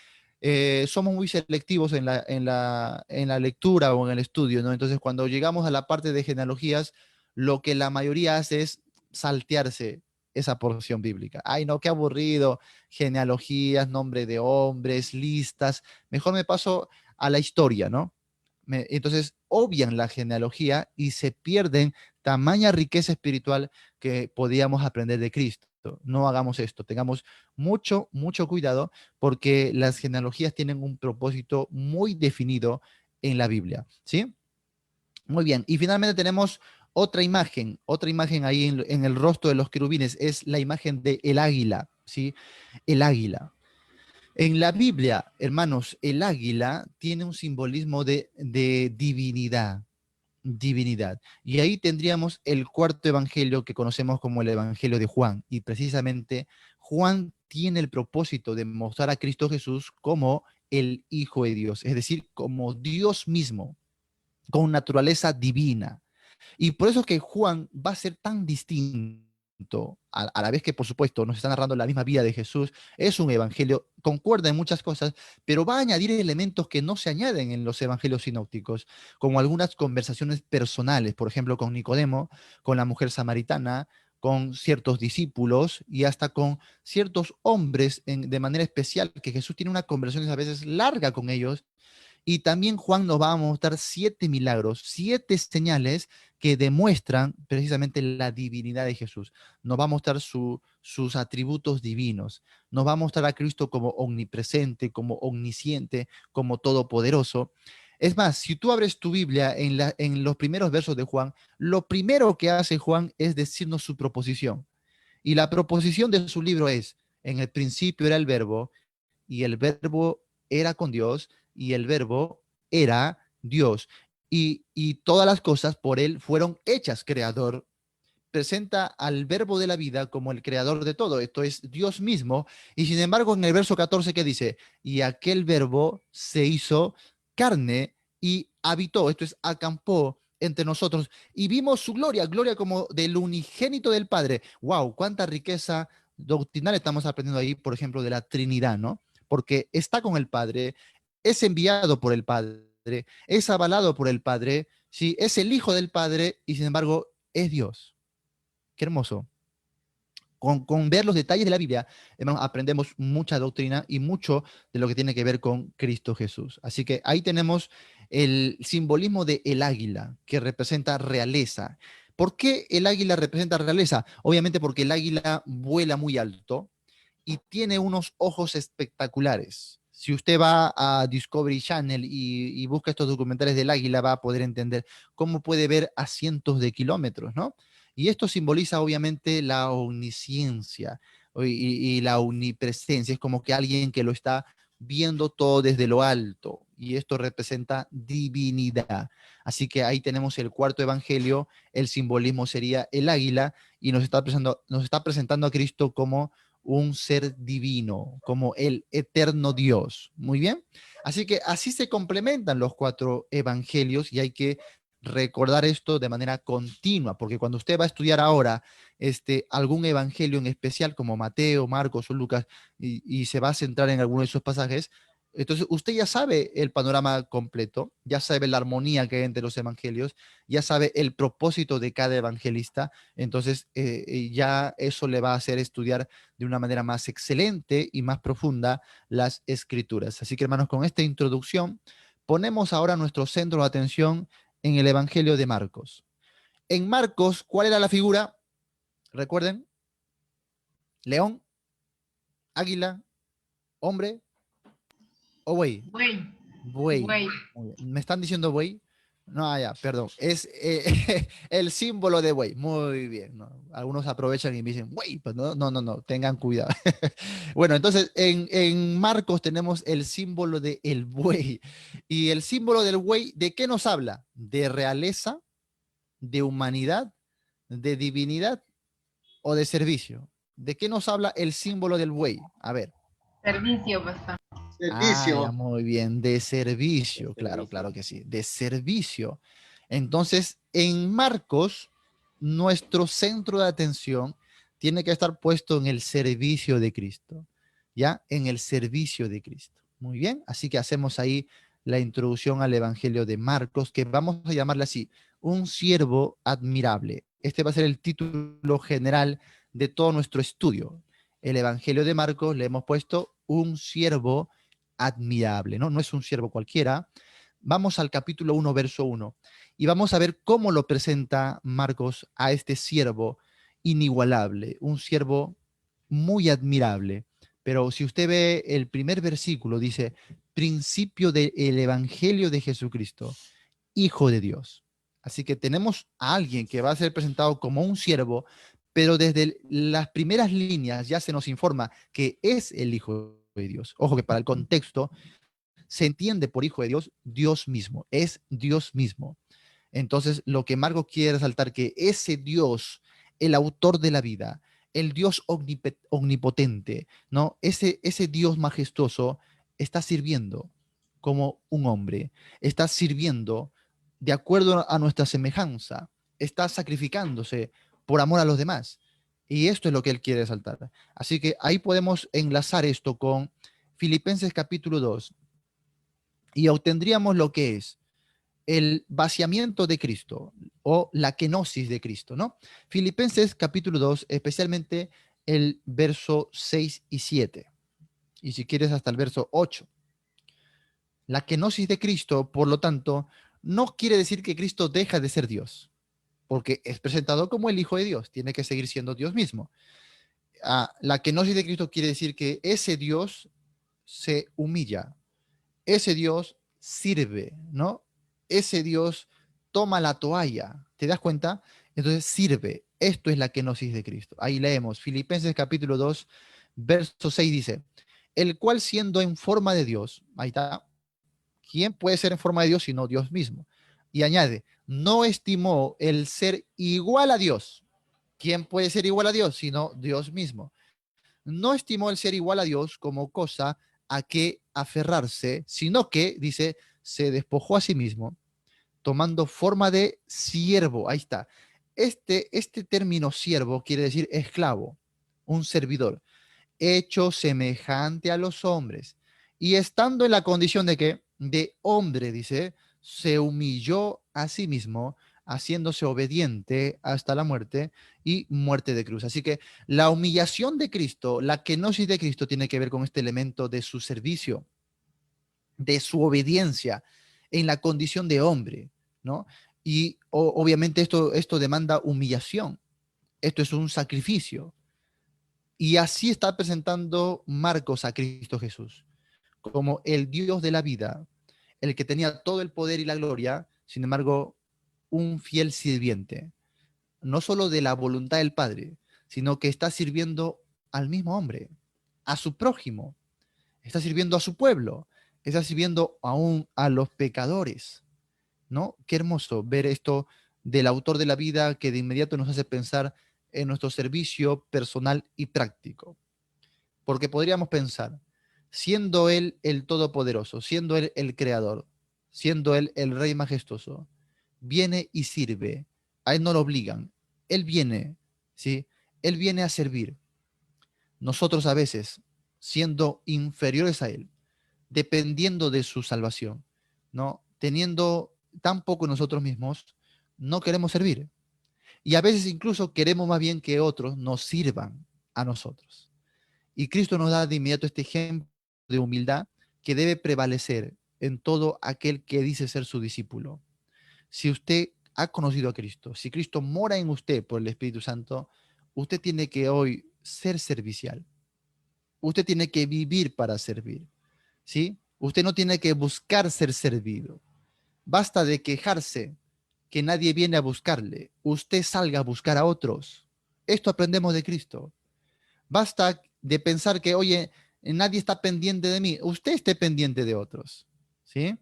somos muy selectivos en la lectura o en el estudio, ¿no? Entonces, cuando llegamos a la parte de genealogías, lo que la mayoría hace es saltearse esa porción bíblica. Ay, no, qué aburrido, genealogías, nombre de hombres, listas. Mejor me paso a la historia, ¿no? Entonces obvian la genealogía y se pierden tamaña riqueza espiritual que podíamos aprender de Cristo. No hagamos esto, tengamos mucho cuidado porque las genealogías tienen un propósito muy definido en la Biblia, ¿sí? Muy bien, y finalmente tenemos otra imagen ahí en el rostro de los querubines, es la imagen de el águila, ¿sí? El águila. En la Biblia, hermanos, el águila tiene un simbolismo de divinidad, divinidad. Y ahí tendríamos el cuarto evangelio que conocemos como el evangelio de Juan. Y precisamente Juan tiene el propósito de mostrar a Cristo Jesús como el Hijo de Dios, es decir, como Dios mismo, con naturaleza divina. Y por eso que Juan va a ser tan distinto. a la vez que, por supuesto, nos está narrando la misma vida de Jesús, es un evangelio, concuerda en muchas cosas, pero va a añadir elementos que no se añaden en los evangelios sinópticos, como algunas conversaciones personales, por ejemplo, con Nicodemo, con la mujer samaritana, con ciertos discípulos y hasta con ciertos hombres de manera especial, que Jesús tiene una conversación a veces larga con ellos. Y también Juan nos va a mostrar 7 milagros, 7 señales que demuestran precisamente la divinidad de Jesús. Nos va a mostrar sus atributos divinos. Nos va a mostrar a Cristo como omnipresente, como omnisciente, como todopoderoso. Es más, si tú abres tu Biblia en los primeros versos de Juan, lo primero que hace Juan es decirnos su proposición. Y la proposición de su libro es, en el principio era el verbo, y el verbo era con Dios, y el verbo era Dios. Y todas las cosas por él fueron hechas, creador. Presenta al verbo de la vida como el creador de todo. Esto es Dios mismo. Y sin embargo, en el verso 14 que dice, y aquel verbo se hizo carne y habitó, esto es, acampó entre nosotros y vimos su gloria, gloria como del unigénito del Padre. Wow, cuánta riqueza doctrinal estamos aprendiendo ahí, por ejemplo, de la Trinidad, ¿no? Porque está con el Padre, es enviado por el Padre, es avalado por el Padre, sí, es el Hijo del Padre y sin embargo es Dios. Qué hermoso. Con ver los detalles de la Biblia, hermanos, aprendemos mucha doctrina y mucho de lo que tiene que ver con Cristo Jesús. Así que ahí tenemos el simbolismo de el águila, que representa realeza. ¿Por qué el águila representa realeza? Obviamente porque el águila vuela muy alto y tiene unos ojos espectaculares. Si usted va a Discovery Channel y busca estos documentales del águila, va a poder entender cómo puede ver a cientos de kilómetros, ¿no? Y esto simboliza obviamente la omnisciencia y la omnipresencia. Es como que alguien que lo está viendo todo desde lo alto. Y esto representa divinidad. Así que ahí tenemos el cuarto evangelio. El simbolismo sería el águila y nos está presentando a Cristo como un ser divino, como el eterno Dios. Muy bien. Así que así se complementan los 4 evangelios y hay que recordar esto de manera continua, porque cuando usted va a estudiar ahora algún evangelio en especial, como Mateo, Marcos o Lucas, y se va a centrar en alguno de esos pasajes, entonces usted ya sabe el panorama completo, ya sabe la armonía que hay entre los evangelios, ya sabe el propósito de cada evangelista, entonces ya eso le va a hacer estudiar de una manera más excelente y más profunda las escrituras. Así que hermanos, con esta introducción, ponemos ahora nuestro centro de atención en el Evangelio de Marcos. En Marcos, ¿cuál era la figura? Recuerden, león, águila, hombre o buey. Güey, Buey. güey. ¿Me están diciendo buey? No, ya, perdón. Es el símbolo de buey. Muy bien. ¿No? Algunos aprovechan y me dicen, buey, pues no, no, no, no, tengan cuidado. Bueno, entonces en Marcos tenemos el símbolo del buey. Y el símbolo del buey, ¿de qué nos habla? De realeza, de humanidad, de divinidad o de servicio. ¿De qué nos habla el símbolo del buey? A ver. Servicio, pastor. Ah, ya Servicio. muy bien, de De servicio, claro, claro servicio. que sí, de servicio. Entonces, en Marcos, nuestro centro de atención tiene que estar puesto en el servicio de Cristo, ¿ya? En el servicio de Cristo. Muy bien, así que hacemos ahí la introducción al Evangelio de Marcos, que vamos a llamarle así, un siervo admirable. Este va a ser el título general de todo nuestro estudio. El Evangelio de Marcos le hemos puesto un siervo admirable, ¿no? No es un siervo cualquiera. Vamos al capítulo 1, verso 1, y vamos a ver cómo lo presenta Marcos a este siervo inigualable, un siervo muy admirable. Pero si usted ve el primer versículo, dice, principio del Evangelio de Jesucristo, Hijo de Dios. Así que tenemos a alguien que va a ser presentado como un siervo, pero desde las primeras líneas ya se nos informa que es el Hijo de Dios. Ojo que para el contexto se entiende por Hijo de Dios, Dios mismo, es Dios mismo. Entonces, lo que Marco quiere resaltar que ese Dios, el autor de la vida, el Dios omnipotente, ¿no? Ese Dios majestuoso está sirviendo como un hombre, está sirviendo de acuerdo a nuestra semejanza, está sacrificándose por amor a los demás. Y esto es lo que él quiere resaltar. Así que ahí podemos enlazar esto con Filipenses capítulo 2 y obtendríamos lo que es el vaciamiento de Cristo o la kenosis de Cristo, ¿no? Filipenses capítulo 2, especialmente el verso 6 y 7, y si quieres hasta el verso 8. La kenosis de Cristo, por lo tanto, no quiere decir que Cristo deja de ser Dios, porque es presentado como el Hijo de Dios, tiene que seguir siendo Dios mismo. La kenosis de Cristo quiere decir que ese Dios se humilla, ese Dios sirve, ¿no? Ese Dios toma la toalla, ¿te das cuenta? Entonces sirve. Esto es la kenosis de Cristo. Ahí leemos, Filipenses capítulo 2, verso 6 dice, el cual siendo en forma de Dios, ahí está, ¿quién puede ser en forma de Dios sino Dios mismo? Y añade, no estimó el ser igual a Dios. ¿Quién puede ser igual a Dios sino Dios mismo? No estimó el ser igual a Dios como cosa a que aferrarse, sino que, dice, se despojó a sí mismo, tomando forma de siervo. Ahí está. Este término siervo quiere decir esclavo, un servidor, hecho semejante a los hombres. Y estando en la condición de que, de hombre, dice, se humilló a sí mismo, haciéndose obediente hasta la muerte y muerte de cruz. Así que la humillación de Cristo, la kenosis de Cristo tiene que ver con este elemento de su servicio, de su obediencia en la condición de hombre, ¿no? Y obviamente esto demanda humillación, esto es un sacrificio. Y así está presentando Marcos a Cristo Jesús, como el Dios de la vida, el que tenía todo el poder y la gloria, sin embargo, un fiel sirviente, no solo de la voluntad del Padre, sino que está sirviendo al mismo hombre, a su prójimo, está sirviendo a su pueblo, está sirviendo aún a los pecadores, ¿no? Qué hermoso ver esto del autor de la vida que de inmediato nos hace pensar en nuestro servicio personal y práctico. Porque podríamos pensar, siendo Él el Todopoderoso, siendo Él el Creador, siendo Él el Rey majestuoso, viene y sirve. A Él no lo obligan. Él viene, ¿sí? Él viene a servir. Nosotros a veces, siendo inferiores a Él, dependiendo de su salvación, ¿no? Teniendo tan poco nosotros mismos, no queremos servir. Y a veces incluso queremos más bien que otros nos sirvan a nosotros. Y Cristo nos da de inmediato este ejemplo de humildad que debe prevalecer en todo aquel que dice ser su discípulo. Si usted ha conocido a Cristo, si Cristo mora en usted por el Espíritu Santo, usted tiene que hoy ser servicial. Usted tiene que vivir para servir, ¿sí? Usted no tiene que buscar ser servido. Basta de quejarse que nadie viene a buscarle. Usted salga a buscar a otros. Esto aprendemos de Cristo. Basta de pensar que, oye, nadie está pendiente de mí. Usted esté pendiente de otros, ¿sí?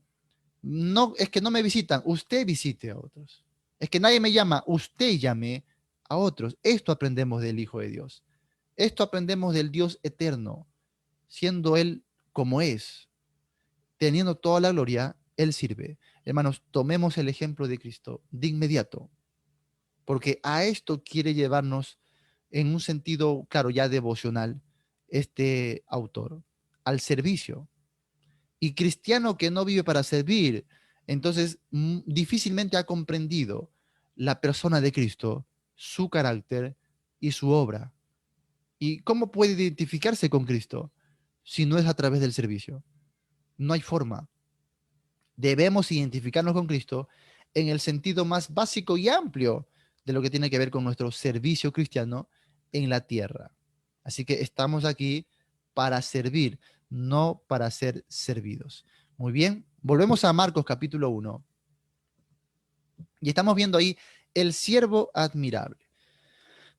No, es que no me visitan. Usted visite a otros. Es que nadie me llama. Usted llame a otros. Esto aprendemos del Hijo de Dios. Esto aprendemos del Dios eterno, siendo Él como es, teniendo toda la gloria, Él sirve. Hermanos, tomemos el ejemplo de Cristo de inmediato, porque a esto quiere llevarnos en un sentido, claro, ya devocional, este autor, al servicio. Y cristiano que no vive para servir, entonces difícilmente ha comprendido la persona de Cristo, su carácter y su obra. ¿Y cómo puede identificarse con Cristo si no es a través del servicio? No hay forma. Debemos identificarnos con Cristo en el sentido más básico y amplio de lo que tiene que ver con nuestro servicio cristiano en la tierra. Así que estamos aquí para servir, no para ser servidos. Muy bien, volvemos a Marcos capítulo 1 y estamos viendo ahí el siervo admirable.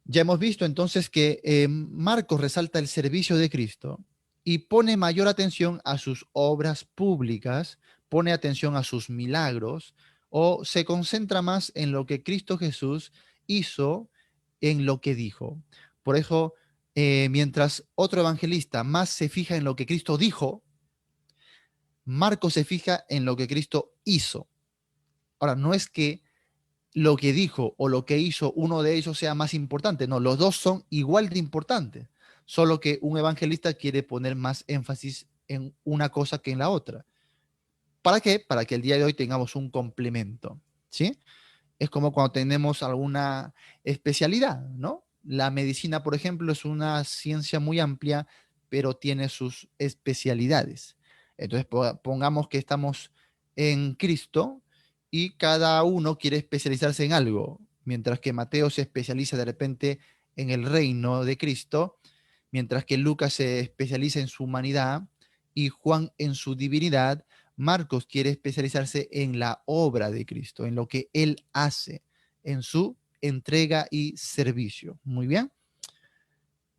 Ya hemos visto entonces que Marcos resalta el servicio de Cristo y pone mayor atención a sus obras públicas, pone atención a sus milagros o se concentra más en lo que Cristo Jesús hizo, en lo que dijo. Por eso, mientras otro evangelista más se fija en lo que Cristo dijo, Marcos se fija en lo que Cristo hizo. Ahora, no es que lo que dijo o lo que hizo uno de ellos sea más importante. No, los dos son igual de importantes, solo que un evangelista quiere poner más énfasis en una cosa que en la otra. ¿Para qué? Para que el día de hoy tengamos un complemento, ¿sí? Es como cuando tenemos alguna especialidad, ¿no? La medicina, por ejemplo, es una ciencia muy amplia, pero tiene sus especialidades. Entonces, pongamos que estamos en Cristo y cada uno quiere especializarse en algo, mientras que Mateo se especializa de repente en el reino de Cristo, mientras que Lucas se especializa en su humanidad y Juan en su divinidad. Marcos quiere especializarse en la obra de Cristo, en lo que Él hace, en su entrega y servicio. Muy bien,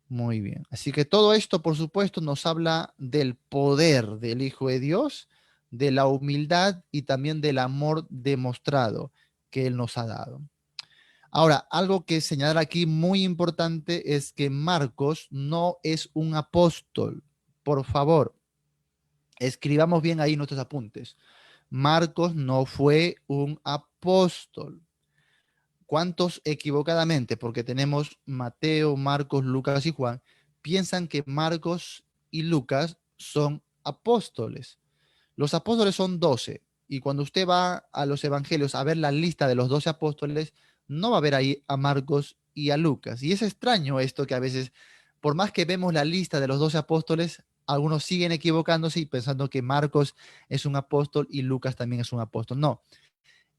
muy bien. Así que todo esto, por supuesto, nos habla del poder del Hijo de Dios, de la humildad y también del amor demostrado que Él nos ha dado. Ahora, algo que señalar aquí muy importante es que Marcos no es un apóstol. Por favor, escribamos bien ahí nuestros apuntes. Marcos no fue un apóstol. ¿Cuántos equivocadamente? Porque tenemos Mateo, Marcos, Lucas y Juan, piensan que Marcos y Lucas son apóstoles. Los apóstoles son 12 y cuando usted va a los evangelios a ver la lista de los 12 apóstoles, no va a ver ahí a Marcos y a Lucas. Y es extraño esto que a veces, por más que vemos la lista de los 12 apóstoles, algunos siguen equivocándose y pensando que Marcos es un apóstol y Lucas también es un apóstol. No,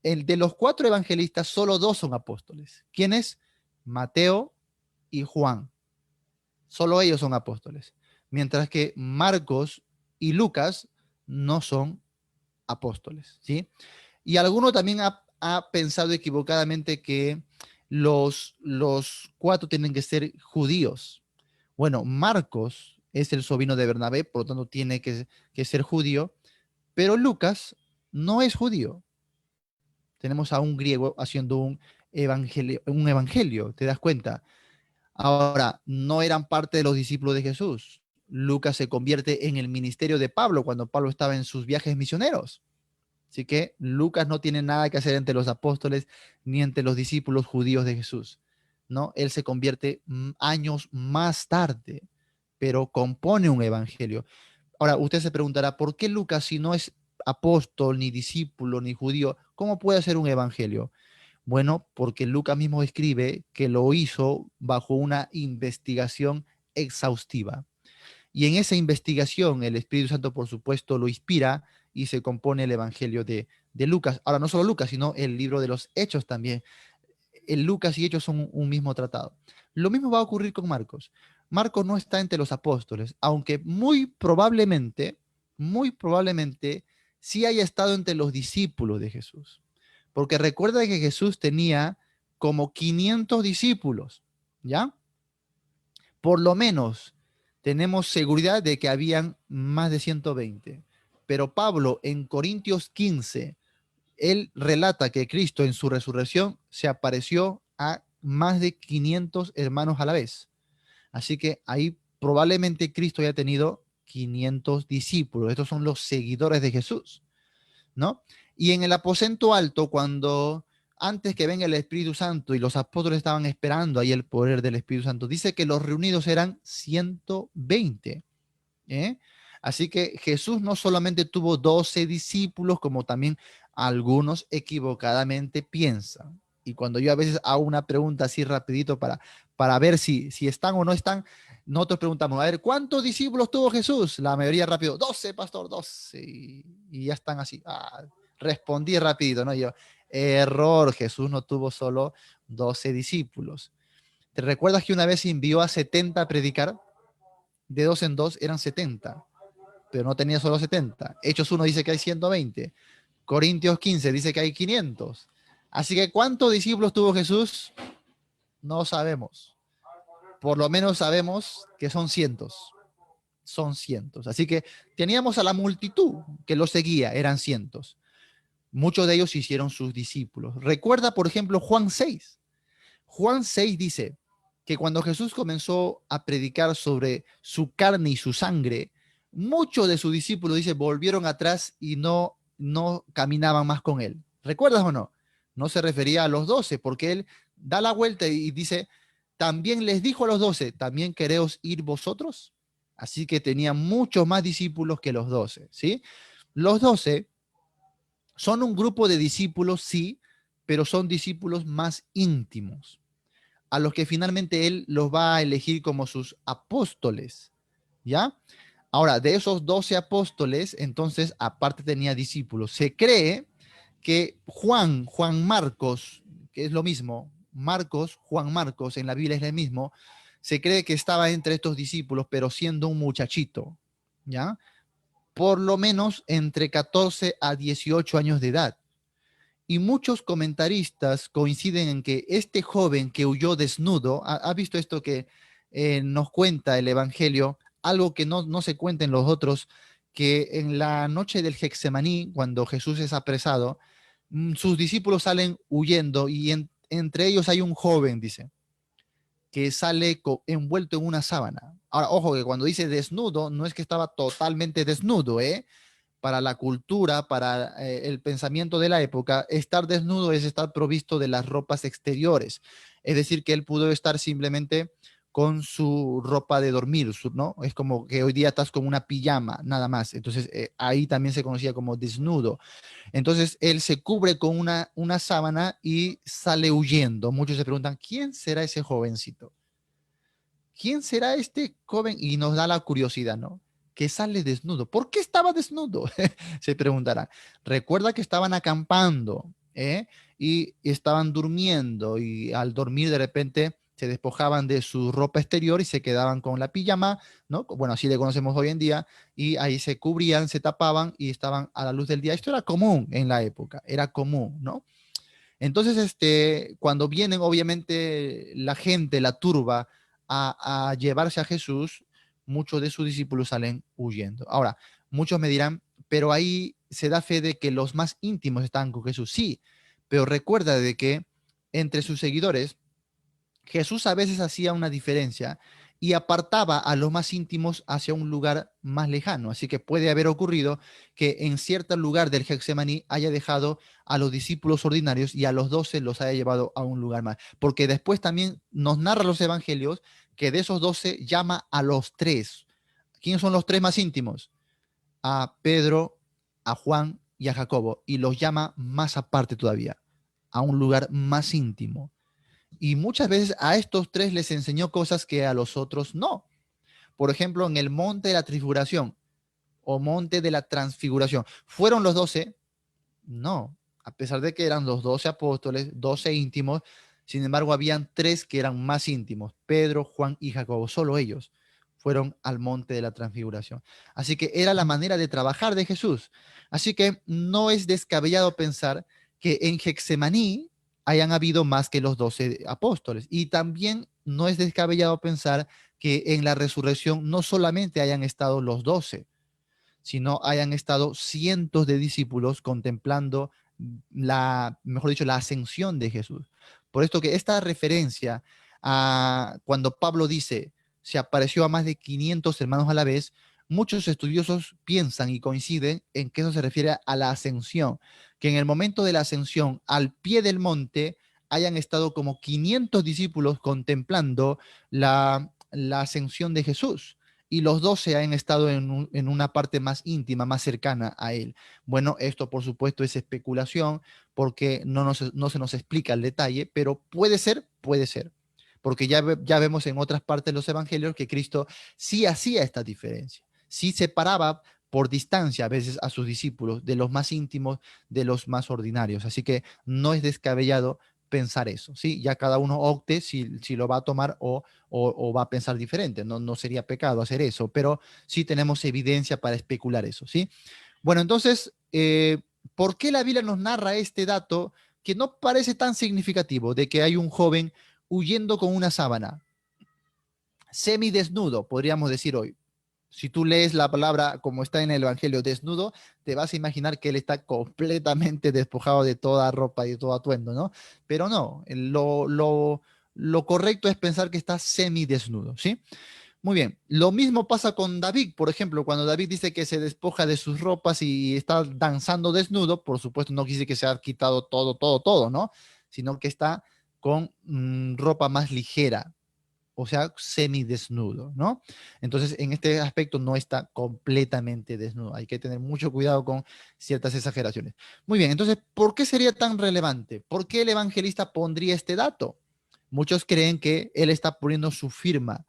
el de los 4 evangelistas, solo 2 son apóstoles. ¿Quiénes? Mateo y Juan. Solo ellos son apóstoles. Mientras que Marcos y Lucas no son apóstoles, ¿sí? Y alguno también ha pensado equivocadamente que los 4 tienen que ser judíos. Bueno, Marcos es el sobrino de Bernabé, por lo tanto tiene que ser judío, pero Lucas no es judío. Tenemos a un griego haciendo un evangelio, ¿te das cuenta? Ahora, no eran parte de los discípulos de Jesús. Lucas se convierte en el ministerio de Pablo cuando Pablo estaba en sus viajes misioneros. Así que Lucas no tiene nada que hacer entre los apóstoles ni entre los discípulos judíos de Jesús, ¿no? Él se convierte años más tarde, pero compone un evangelio. Ahora, usted se preguntará, ¿por qué Lucas, si no es apóstol, ni discípulo, ni judío, cómo puede hacer un evangelio? Bueno, porque Lucas mismo escribe que lo hizo bajo una investigación exhaustiva. Y en esa investigación el Espíritu Santo, por supuesto, lo inspira y se compone el Evangelio de Lucas. Ahora, no solo Lucas, sino el libro de los Hechos también. El Lucas y Hechos son un mismo tratado. Lo mismo va a ocurrir con Marcos. Marcos no está entre los apóstoles, aunque muy probablemente, sí haya estado entre los discípulos de Jesús. Porque recuerda que Jesús tenía como 500 discípulos, ¿ya? Por lo menos tenemos seguridad de que habían más de 120. Pero Pablo en Corintios 15, él relata que Cristo en su resurrección se apareció a más de 500 hermanos a la vez. Así que ahí probablemente Cristo haya tenido 500 discípulos. Estos son los seguidores de Jesús, ¿no? Y en el aposento alto, cuando antes que venga el Espíritu Santo y los apóstoles estaban esperando ahí el poder del Espíritu Santo, dice que los reunidos eran 120. ¿Eh? Así que Jesús no solamente tuvo 12 discípulos, como también algunos equivocadamente piensan. Y cuando yo a veces hago una pregunta así rapidito para ver si están o no están, nosotros preguntamos, a ver, ¿cuántos discípulos tuvo Jesús? La mayoría rápido, 12 pastor, 12. Y ya están así. Respondí rapidito, ¿no? Yo, error, Jesús no tuvo solo 12 discípulos. ¿Te recuerdas que una vez envió a 70 a predicar? De dos en dos eran 70, pero no tenía solo 70. Hechos 1 dice que hay 120. Corintios 15 dice que hay 500. Así que ¿cuántos discípulos tuvo Jesús? No sabemos. Por lo menos sabemos que son cientos. Son cientos. Así que teníamos a la multitud que lo seguía, eran cientos. Muchos de ellos hicieron sus discípulos. Recuerda, por ejemplo, Juan 6. Juan 6 dice que cuando Jesús comenzó a predicar sobre su carne y su sangre, muchos de sus discípulos, dice, volvieron atrás y no caminaban más con él. ¿Recuerdas o no? No se refería a los 12, porque él da la vuelta y dice, también les dijo a los 12, ¿también queréis ir vosotros? Así que tenía muchos más discípulos que los 12, ¿sí? Los 12 son un grupo de discípulos, sí, pero son discípulos más íntimos, a los que finalmente él los va a elegir como sus apóstoles, ¿ya? Ahora, de esos 12 apóstoles, entonces, aparte tenía discípulos. Se cree que Juan Marcos, que es lo mismo, Marcos, Juan Marcos, en la Biblia es el mismo, se cree que estaba entre estos discípulos, pero siendo un muchachito, ¿ya? Por lo menos entre 14 a 18 años de edad. Y muchos comentaristas coinciden en que este joven que huyó desnudo, ha visto esto que nos cuenta el Evangelio, algo que no se cuenta en los otros, que en la noche del Getsemaní, cuando Jesús es apresado, sus discípulos salen huyendo y entre ellos hay un joven, dice, que sale envuelto en una sábana. Ahora, ojo, que cuando dice desnudo, no es que estaba totalmente desnudo, ¿eh? Para la cultura, para el pensamiento de la época, estar desnudo es estar provisto de las ropas exteriores. Es decir, que él pudo estar simplemente con su ropa de dormir, ¿no? Es como que hoy día estás con una pijama, nada más. Entonces, ahí también se conocía como desnudo. Entonces, él se cubre con una sábana y sale huyendo. Muchos se preguntan, ¿quién será ese jovencito? ¿Quién será este joven? Y nos da la curiosidad, ¿no? Que sale desnudo. ¿Por qué estaba desnudo? Se preguntará. Recuerda que estaban acampando, ¿eh? Y estaban durmiendo y al dormir de repente se despojaban de su ropa exterior y se quedaban con la pijama, ¿no? Bueno, así le conocemos hoy en día, y ahí se cubrían, se tapaban y estaban a la luz del día. Esto era común en la época, era común, ¿no? Entonces, cuando vienen, obviamente, la gente, la turba, a llevarse a Jesús, muchos de sus discípulos salen huyendo. Ahora, muchos me dirán, pero ahí se da fe de que los más íntimos están con Jesús. Sí, pero recuerda de que entre sus seguidores Jesús a veces hacía una diferencia y apartaba a los más íntimos hacia un lugar más lejano. Así que puede haber ocurrido que en cierto lugar del Getsemaní haya dejado a los discípulos ordinarios y a los 12 los haya llevado a un lugar más. Porque después también nos narra los evangelios que de esos 12 llama a los tres. ¿Quiénes son los tres más íntimos? A Pedro, a Juan y a Jacobo. Y los llama más aparte todavía, a un lugar más íntimo. Y muchas veces a estos tres les enseñó cosas que a los otros no. Por ejemplo, en el monte de la transfiguración o monte de la transfiguración, ¿fueron los 12? No. A pesar de que eran los 12 apóstoles, 12 íntimos, sin embargo, habían tres que eran más íntimos, Pedro, Juan y Jacobo, solo ellos fueron al monte de la transfiguración. Así que era la manera de trabajar de Jesús. Así que no es descabellado pensar que en Getsemaní hayan habido más que los 12 apóstoles. Y también no es descabellado pensar que en la resurrección no solamente hayan estado los 12, sino hayan estado cientos de discípulos contemplando mejor dicho, la ascensión de Jesús. Por esto que esta referencia a cuando Pablo dice, se apareció a más de 500 hermanos a la vez, muchos estudiosos piensan y coinciden en que eso se refiere a la ascensión, que en el momento de la ascensión, al pie del monte, hayan estado como 500 discípulos contemplando la ascensión de Jesús y los 12 han estado en una parte más íntima, más cercana a él. Bueno, esto por supuesto es especulación porque no se nos explica el detalle, pero puede ser, porque ya vemos en otras partes de los evangelios que Cristo sí hacía esta diferencia, sí separaba por distancia a veces a sus discípulos, de los más íntimos, de los más ordinarios. Así que no es descabellado pensar eso, ¿sí? Ya cada uno opte si lo va a tomar o va a pensar diferente, no sería pecado hacer eso, pero sí tenemos evidencia para especular eso, ¿sí? Bueno, entonces, ¿por qué la Biblia nos narra este dato que no parece tan significativo de que hay un joven huyendo con una sábana, semidesnudo, podríamos decir hoy? Si tú lees la palabra como está en el Evangelio, desnudo, te vas a imaginar que él está completamente despojado de toda ropa y de todo atuendo, ¿no? Pero no, lo correcto es pensar que está semidesnudo, ¿sí? Muy bien, lo mismo pasa con David, por ejemplo, cuando David dice que se despoja de sus ropas y está danzando desnudo, por supuesto no quise que se ha quitado todo, ¿no? Sino que está con ropa más ligera, o sea, semidesnudo, ¿no? Entonces, en este aspecto no está completamente desnudo. Hay que tener mucho cuidado con ciertas exageraciones. Muy bien, entonces, ¿por qué sería tan relevante? ¿Por qué el evangelista pondría este dato? Muchos creen que él está poniendo su firma,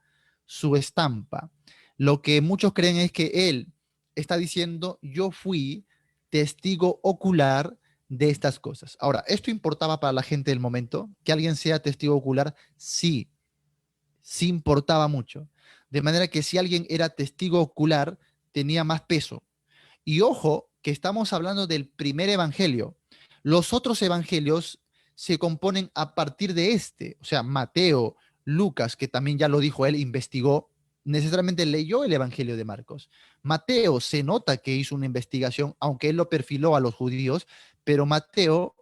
su estampa. Lo que muchos creen es que él está diciendo, yo fui testigo ocular de estas cosas. Ahora, ¿esto importaba para la gente del momento? ¿Que alguien sea testigo ocular? Sí, sí importaba mucho. De manera que si alguien era testigo ocular, tenía más peso. Y ojo, que estamos hablando del primer evangelio. Los otros evangelios se componen a partir de este. O sea, Mateo, Lucas, que también ya lo dijo él, investigó, necesariamente leyó el evangelio de Marcos. Mateo se nota que hizo una investigación, aunque él lo perfiló a los judíos, pero Mateo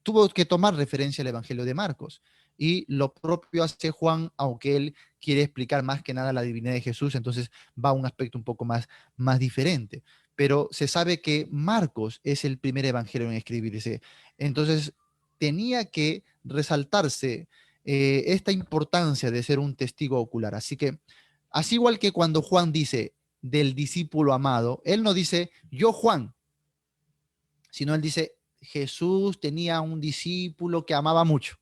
tuvo que tomar referencia al evangelio de Marcos. Y lo propio hace Juan, aunque él quiere explicar más que nada la divinidad de Jesús, entonces va a un aspecto un poco más diferente. Pero se sabe que Marcos es el primer evangelio en escribirse. Entonces tenía que resaltarse esta importancia de ser un testigo ocular. Así que, así igual que cuando Juan dice del discípulo amado, él no dice yo Juan, sino él dice Jesús tenía un discípulo que amaba mucho.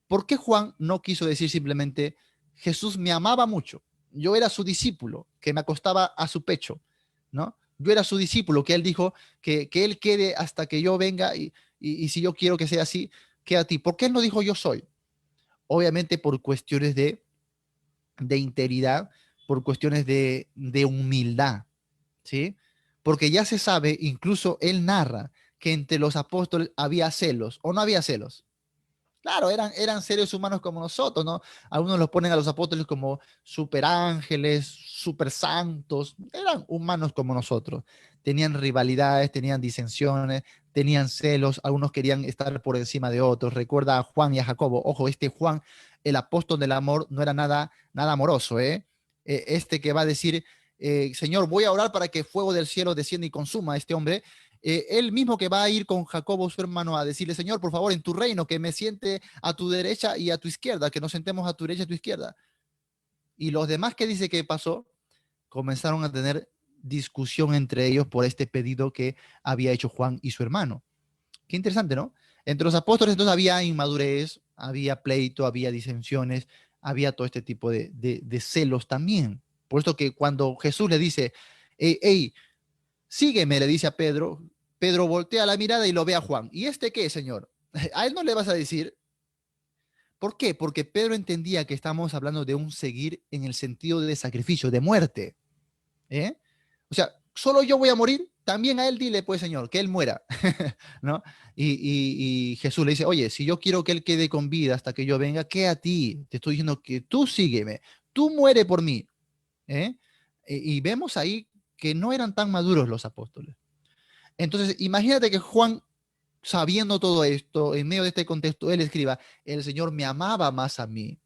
¿Por qué Juan no quiso decir simplemente Jesús me amaba mucho? Yo era su discípulo, que me acostaba a su pecho, ¿no? Yo era su discípulo, que él dijo que él quede hasta que yo venga y si yo quiero que sea así, queda a ti. ¿Por qué él no dijo yo soy? Obviamente por cuestiones de integridad, por cuestiones de humildad, ¿sí? Porque ya se sabe, incluso él narra que entre los apóstoles había celos o no había celos. Claro, eran seres humanos como nosotros, ¿no? Algunos los ponen a los apóstoles como super ángeles, super santos, eran humanos como nosotros. Tenían rivalidades, tenían disensiones, tenían celos, algunos querían estar por encima de otros. Recuerda a Juan y a Jacobo. Ojo, este Juan, el apóstol del amor, no era nada amoroso, ¿eh? Este que va a decir, Señor, voy a orar para que fuego del cielo descienda y consuma a este hombre, él mismo que va a ir con Jacobo, su hermano, a decirle, Señor, por favor, en tu reino, que me siente a tu derecha y a tu izquierda, que nos sentemos a tu derecha y a tu izquierda. Y los demás que dice que pasó, comenzaron a tener discusión entre ellos por este pedido que había hecho Juan y su hermano. Qué interesante, ¿no? Entre los apóstoles entonces había inmadurez, había pleito, había disensiones, había todo este tipo de celos también. Por esto que cuando Jesús le dice, hey, hey, sígueme, le dice a Pedro. Pedro voltea la mirada y lo ve a Juan. ¿Y este qué, Señor? A él no le vas a decir. ¿Por qué? Porque Pedro entendía que estamos hablando de un seguir en el sentido de sacrificio, de muerte. ¿Eh? O sea, solo yo voy a morir, también a él dile, pues, Señor, que él muera. ¿No? Y Jesús le dice, oye, si yo quiero que él quede con vida hasta que yo venga, ¿qué a ti? Te estoy diciendo que tú sígueme, tú muere por mí. ¿Eh? Y vemos ahí que no eran tan maduros los apóstoles. Entonces, imagínate que Juan, sabiendo todo esto, en medio de este contexto, él escriba, el Señor me amaba más a mí,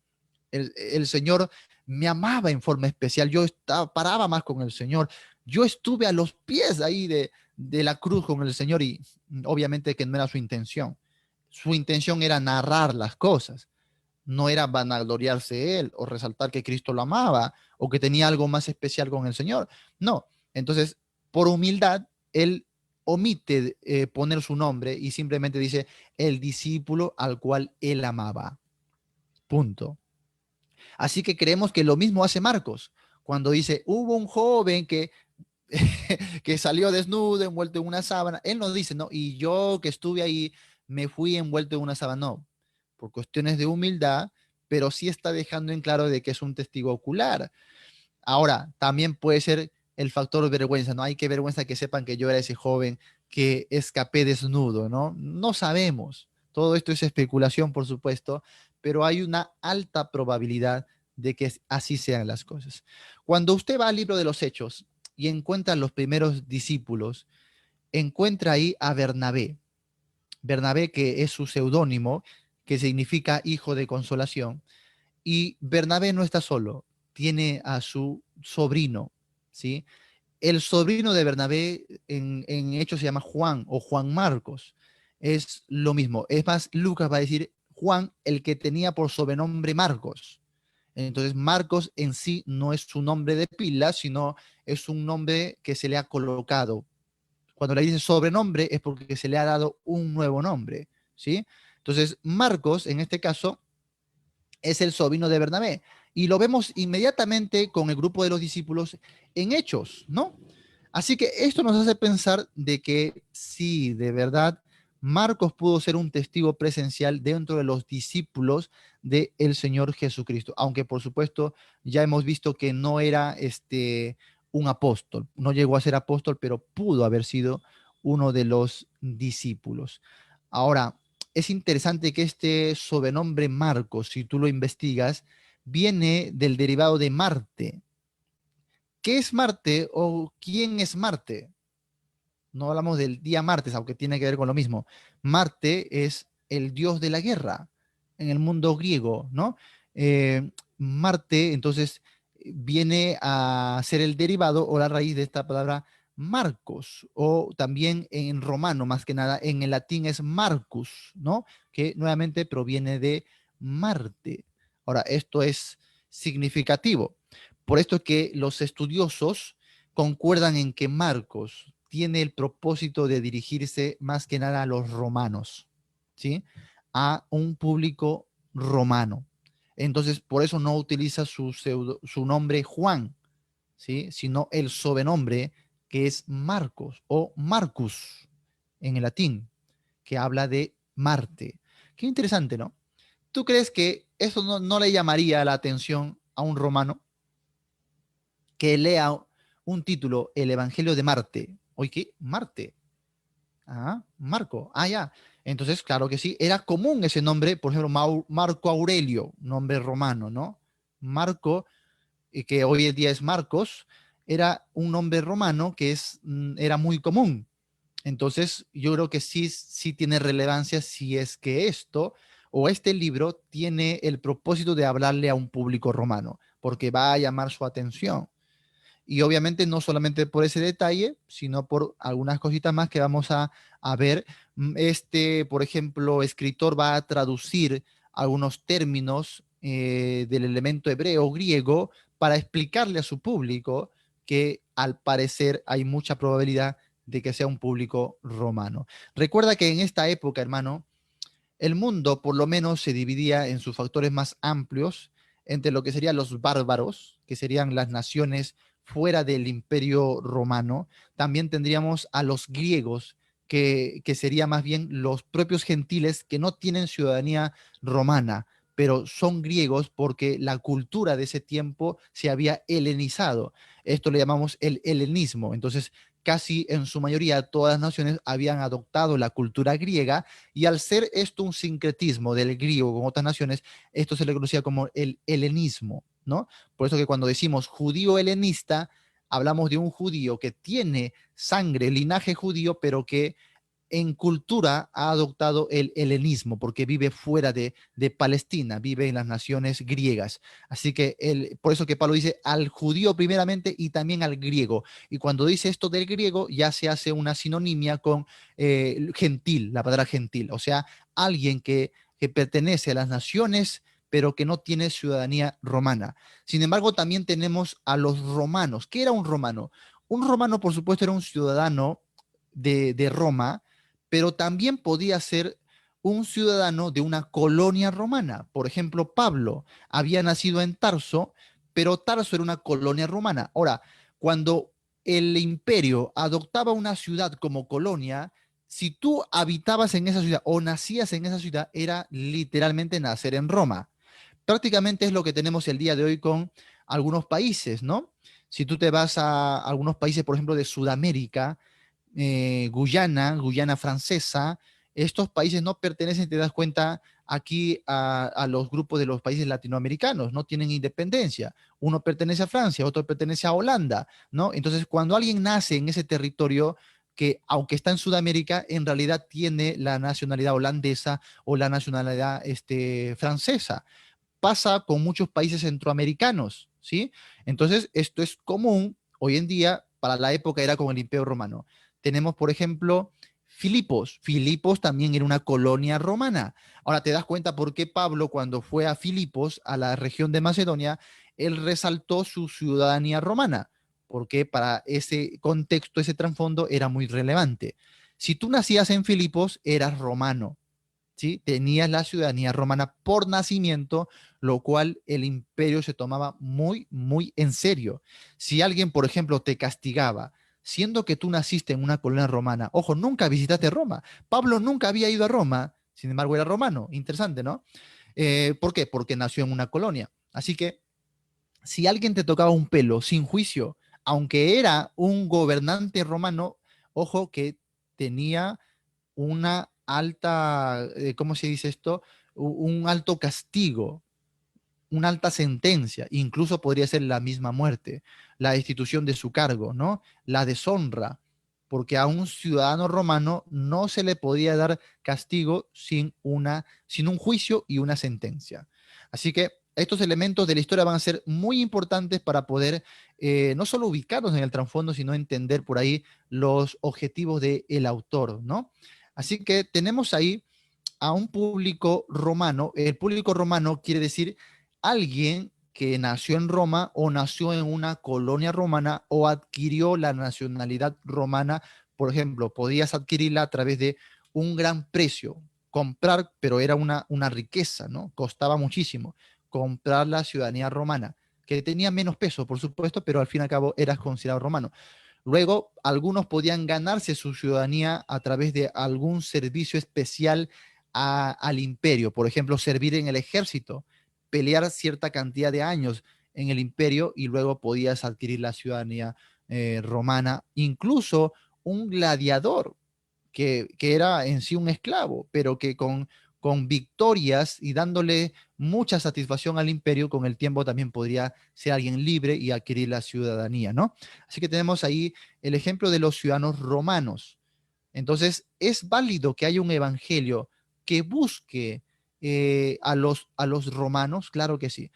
el Señor me amaba en forma especial, yo paraba más con el Señor, yo estuve a los pies ahí de la cruz con el Señor y obviamente que no era su intención era narrar las cosas, no era vanagloriarse él o resaltar que Cristo lo amaba o que tenía algo más especial con el Señor. No, entonces, por humildad, él omite poner su nombre y simplemente dice el discípulo al cual él amaba. Punto. Así que creemos que lo mismo hace Marcos cuando dice, hubo un joven que salió desnudo, envuelto en una sábana. Él no dice, no, y yo que estuve ahí, me fui envuelto en una sábana. No, por cuestiones de humildad, pero sí está dejando en claro de que es un testigo ocular. Ahora, también puede ser el factor vergüenza, ¿no? Hay que vergüenza que sepan que yo era ese joven que escapé desnudo, ¿no? No sabemos. Todo esto es especulación, por supuesto, pero hay una alta probabilidad de que así sean las cosas. Cuando usted va al libro de los Hechos y encuentra a los primeros discípulos, encuentra ahí a Bernabé. Bernabé, que es su seudónimo, que significa hijo de consolación. Y Bernabé no está solo. tiene a su sobrino, ¿sí? El sobrino de Bernabé en Hechos se llama Juan o Juan Marcos. Es lo mismo. Es más, Lucas va a decir Juan, el que tenía por sobrenombre Marcos. Entonces, Marcos en sí no es su nombre de pila, sino es un nombre que se le ha colocado. Cuando le dice sobrenombre es porque se le ha dado un nuevo nombre, ¿sí? Entonces, Marcos, en este caso, es el sobrino de Bernabé. Y lo vemos inmediatamente con el grupo de los discípulos en Hechos, ¿no? Así que esto nos hace pensar de que sí, de verdad, Marcos pudo ser un testigo presencial dentro de los discípulos del Señor Jesucristo, aunque por supuesto ya hemos visto que no era un apóstol, no llegó a ser apóstol, pero pudo haber sido uno de los discípulos. Ahora, es interesante que este sobrenombre Marcos, si tú lo investigas, viene del derivado de Marte. ¿Qué es Marte o quién es Marte? No hablamos del día martes, aunque tiene que ver con lo mismo. Marte es el dios de la guerra en el mundo griego, ¿no? Marte, entonces, viene a ser el derivado o la raíz de esta palabra Marcos, o también en romano, más que nada, en el latín es Marcus, ¿no? Que nuevamente proviene de Marte. Ahora, esto es significativo. Por esto que los estudiosos concuerdan en que Marcos tiene el propósito de dirigirse más que nada a los romanos, ¿sí? A un público romano. Entonces, por eso no utiliza su nombre Juan, ¿sí? Sino el sobrenombre que es Marcos o Marcus en el latín, que habla de Marte. Qué interesante, ¿no? ¿Tú crees que eso no le llamaría la atención a un romano que lea un título, El Evangelio de Marte? Oye, ¿qué? Marte. Ah, Marco. Ah, ya. Entonces, claro que sí. Era común ese nombre, por ejemplo, Marco Aurelio, nombre romano, ¿no? Marco, que hoy en día es Marcos, era un nombre romano que era muy común. Entonces, yo creo que sí, sí tiene relevancia si es que esto o este libro tiene el propósito de hablarle a un público romano, porque va a llamar su atención. Y obviamente no solamente por ese detalle, sino por algunas cositas más que vamos a ver. Por ejemplo, escritor va a traducir algunos términos del elemento hebreo o griego para explicarle a su público que al parecer hay mucha probabilidad de que sea un público romano. Recuerda que en esta época, hermano, el mundo por lo menos se dividía en sus factores más amplios entre lo que serían los bárbaros, que serían las naciones fuera del imperio romano. También tendríamos a los griegos, que sería más bien los propios gentiles que no tienen ciudadanía romana, pero son griegos porque la cultura de ese tiempo se había helenizado. Esto le llamamos el helenismo. Entonces, casi en su mayoría todas las naciones habían adoptado la cultura griega y al ser esto un sincretismo del griego con otras naciones, esto se le conocía como el helenismo, ¿no? Por eso que cuando decimos judío helenista, hablamos de un judío que tiene sangre, linaje judío, pero que en cultura ha adoptado el helenismo porque vive fuera de Palestina, vive en las naciones griegas. Así que por eso que Pablo dice al judío primeramente y también al griego. Y cuando dice esto del griego ya se hace una sinonimia con gentil, la palabra gentil, o sea, alguien que pertenece a las naciones pero que no tiene ciudadanía romana. Sin embargo, también tenemos a los romanos. ¿Qué era un romano? Un romano, por supuesto, era un ciudadano de Roma, pero también podía ser un ciudadano de una colonia romana. Por ejemplo, Pablo había nacido en Tarso, pero Tarso era una colonia romana. Ahora, cuando el imperio adoptaba una ciudad como colonia, si tú habitabas en esa ciudad o nacías en esa ciudad, era literalmente nacer en Roma. Prácticamente es lo que tenemos el día de hoy con algunos países, ¿no? Si tú te vas a algunos países, por ejemplo, de Sudamérica, Guyana francesa, estos países no pertenecen, te das cuenta, aquí a los grupos de los países latinoamericanos, no tienen independencia. Uno pertenece a Francia, otro pertenece a Holanda, ¿no? Entonces, cuando alguien nace en ese territorio, que aunque está en Sudamérica, en realidad tiene la nacionalidad holandesa o la nacionalidad francesa. Pasa con muchos países centroamericanos, ¿sí? Entonces, esto es común hoy en día, para la época era con el Imperio Romano. Tenemos, por ejemplo, Filipos. Filipos también era una colonia romana. Ahora te das cuenta por qué Pablo, cuando fue a Filipos, a la región de Macedonia, él resaltó su ciudadanía romana, porque para ese contexto, ese trasfondo era muy relevante. Si tú nacías en Filipos, eras romano. ¿Sí? Tenías la ciudadanía romana por nacimiento, lo cual el imperio se tomaba muy, muy en serio. Si alguien, por ejemplo, te castigaba, siendo que tú naciste en una colonia romana, ojo, nunca visitaste Roma. Pablo nunca había ido a Roma, sin embargo era romano. Interesante, ¿no? ¿Por qué? Porque nació en una colonia. Así que si alguien te tocaba un pelo sin juicio, aunque era un gobernante romano, ojo que tenía una alta, ¿cómo se dice esto? Un alto castigo, una alta sentencia, incluso podría ser la misma muerte, la destitución de su cargo, ¿no? La deshonra, porque a un ciudadano romano no se le podía dar castigo sin un juicio y una sentencia. Así que estos elementos de la historia van a ser muy importantes para poder no solo ubicarnos en el trasfondo, sino entender por ahí los objetivos del autor, ¿no? Así que tenemos ahí a un público romano. El público romano quiere decir alguien que nació en Roma o nació en una colonia romana o adquirió la nacionalidad romana. Por ejemplo, podías adquirirla a través de un gran precio, comprar, pero era una riqueza, ¿no? Costaba muchísimo comprar la ciudadanía romana, que tenía menos peso, por supuesto, pero al fin y al cabo eras considerado romano. Luego, algunos podían ganarse su ciudadanía a través de algún servicio especial al imperio, por ejemplo, servir en el ejército, pelear cierta cantidad de años en el imperio y luego podías adquirir la ciudadanía romana, incluso un gladiador que era en sí un esclavo, pero que con victorias y dándole mucha satisfacción al imperio, con el tiempo también podría ser alguien libre y adquirir la ciudadanía, ¿no? Así que tenemos ahí el ejemplo de los ciudadanos romanos. Entonces, ¿es válido que haya un evangelio que busque a los romanos? Claro que sí.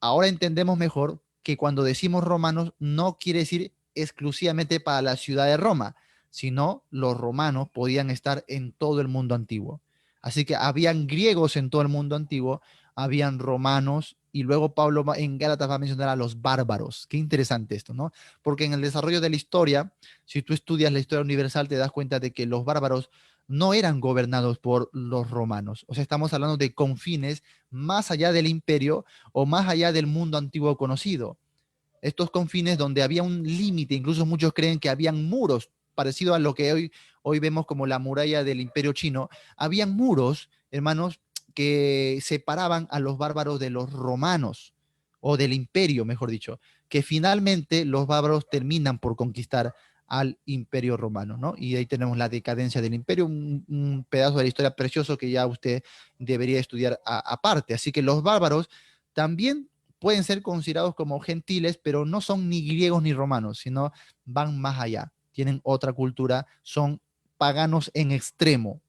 Ahora entendemos mejor que cuando decimos romanos no quiere decir exclusivamente para la ciudad de Roma, sino los romanos podían estar en todo el mundo antiguo. Así que habían griegos en todo el mundo antiguo, habían romanos, y luego Pablo en Gálatas va a mencionar a los bárbaros. Qué interesante esto, ¿no? Porque en el desarrollo de la historia, si tú estudias la historia universal, te das cuenta de que los bárbaros no eran gobernados por los romanos. O sea, estamos hablando de confines más allá del imperio o más allá del mundo antiguo conocido. Estos confines donde había un límite, incluso muchos creen que habían muros, parecido a lo que hoy vemos como la muralla del imperio chino, habían muros, hermanos, que separaban a los bárbaros de los romanos, o del imperio, mejor dicho, que finalmente los bárbaros terminan por conquistar al imperio romano, ¿no? Y ahí tenemos la decadencia del imperio, un pedazo de la historia precioso que ya usted debería estudiar aparte. Así que los bárbaros también pueden ser considerados como gentiles, pero no son ni griegos ni romanos, sino van más allá, tienen otra cultura, son paganos en extremo.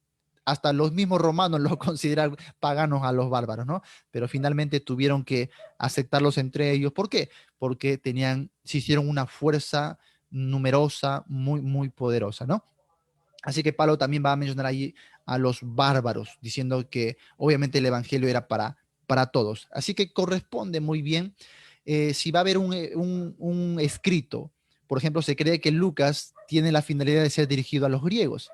Hasta los mismos romanos los consideran paganos a los bárbaros, ¿no? Pero finalmente tuvieron que aceptarlos entre ellos. ¿Por qué? Porque se hicieron una fuerza numerosa, muy, muy poderosa, ¿no? Así que Pablo también va a mencionar allí a los bárbaros, diciendo que obviamente el evangelio era para todos. Así que corresponde muy bien si va a haber un escrito. Por ejemplo, se cree que Lucas tiene la finalidad de ser dirigido a los griegos,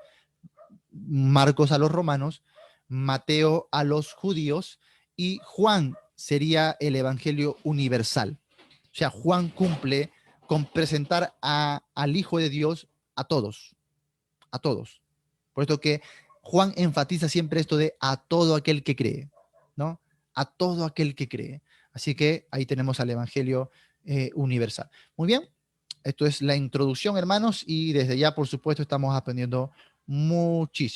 Marcos a los romanos, Mateo a los judíos y Juan sería el evangelio universal. O sea, Juan cumple con presentar al Hijo de Dios a todos, a todos. Por esto que Juan enfatiza siempre esto de a todo aquel que cree, ¿no? A todo aquel que cree. Así que ahí tenemos al Evangelio universal. Muy bien, esto es la introducción, hermanos, y desde ya, por supuesto, estamos aprendiendo muchísimo.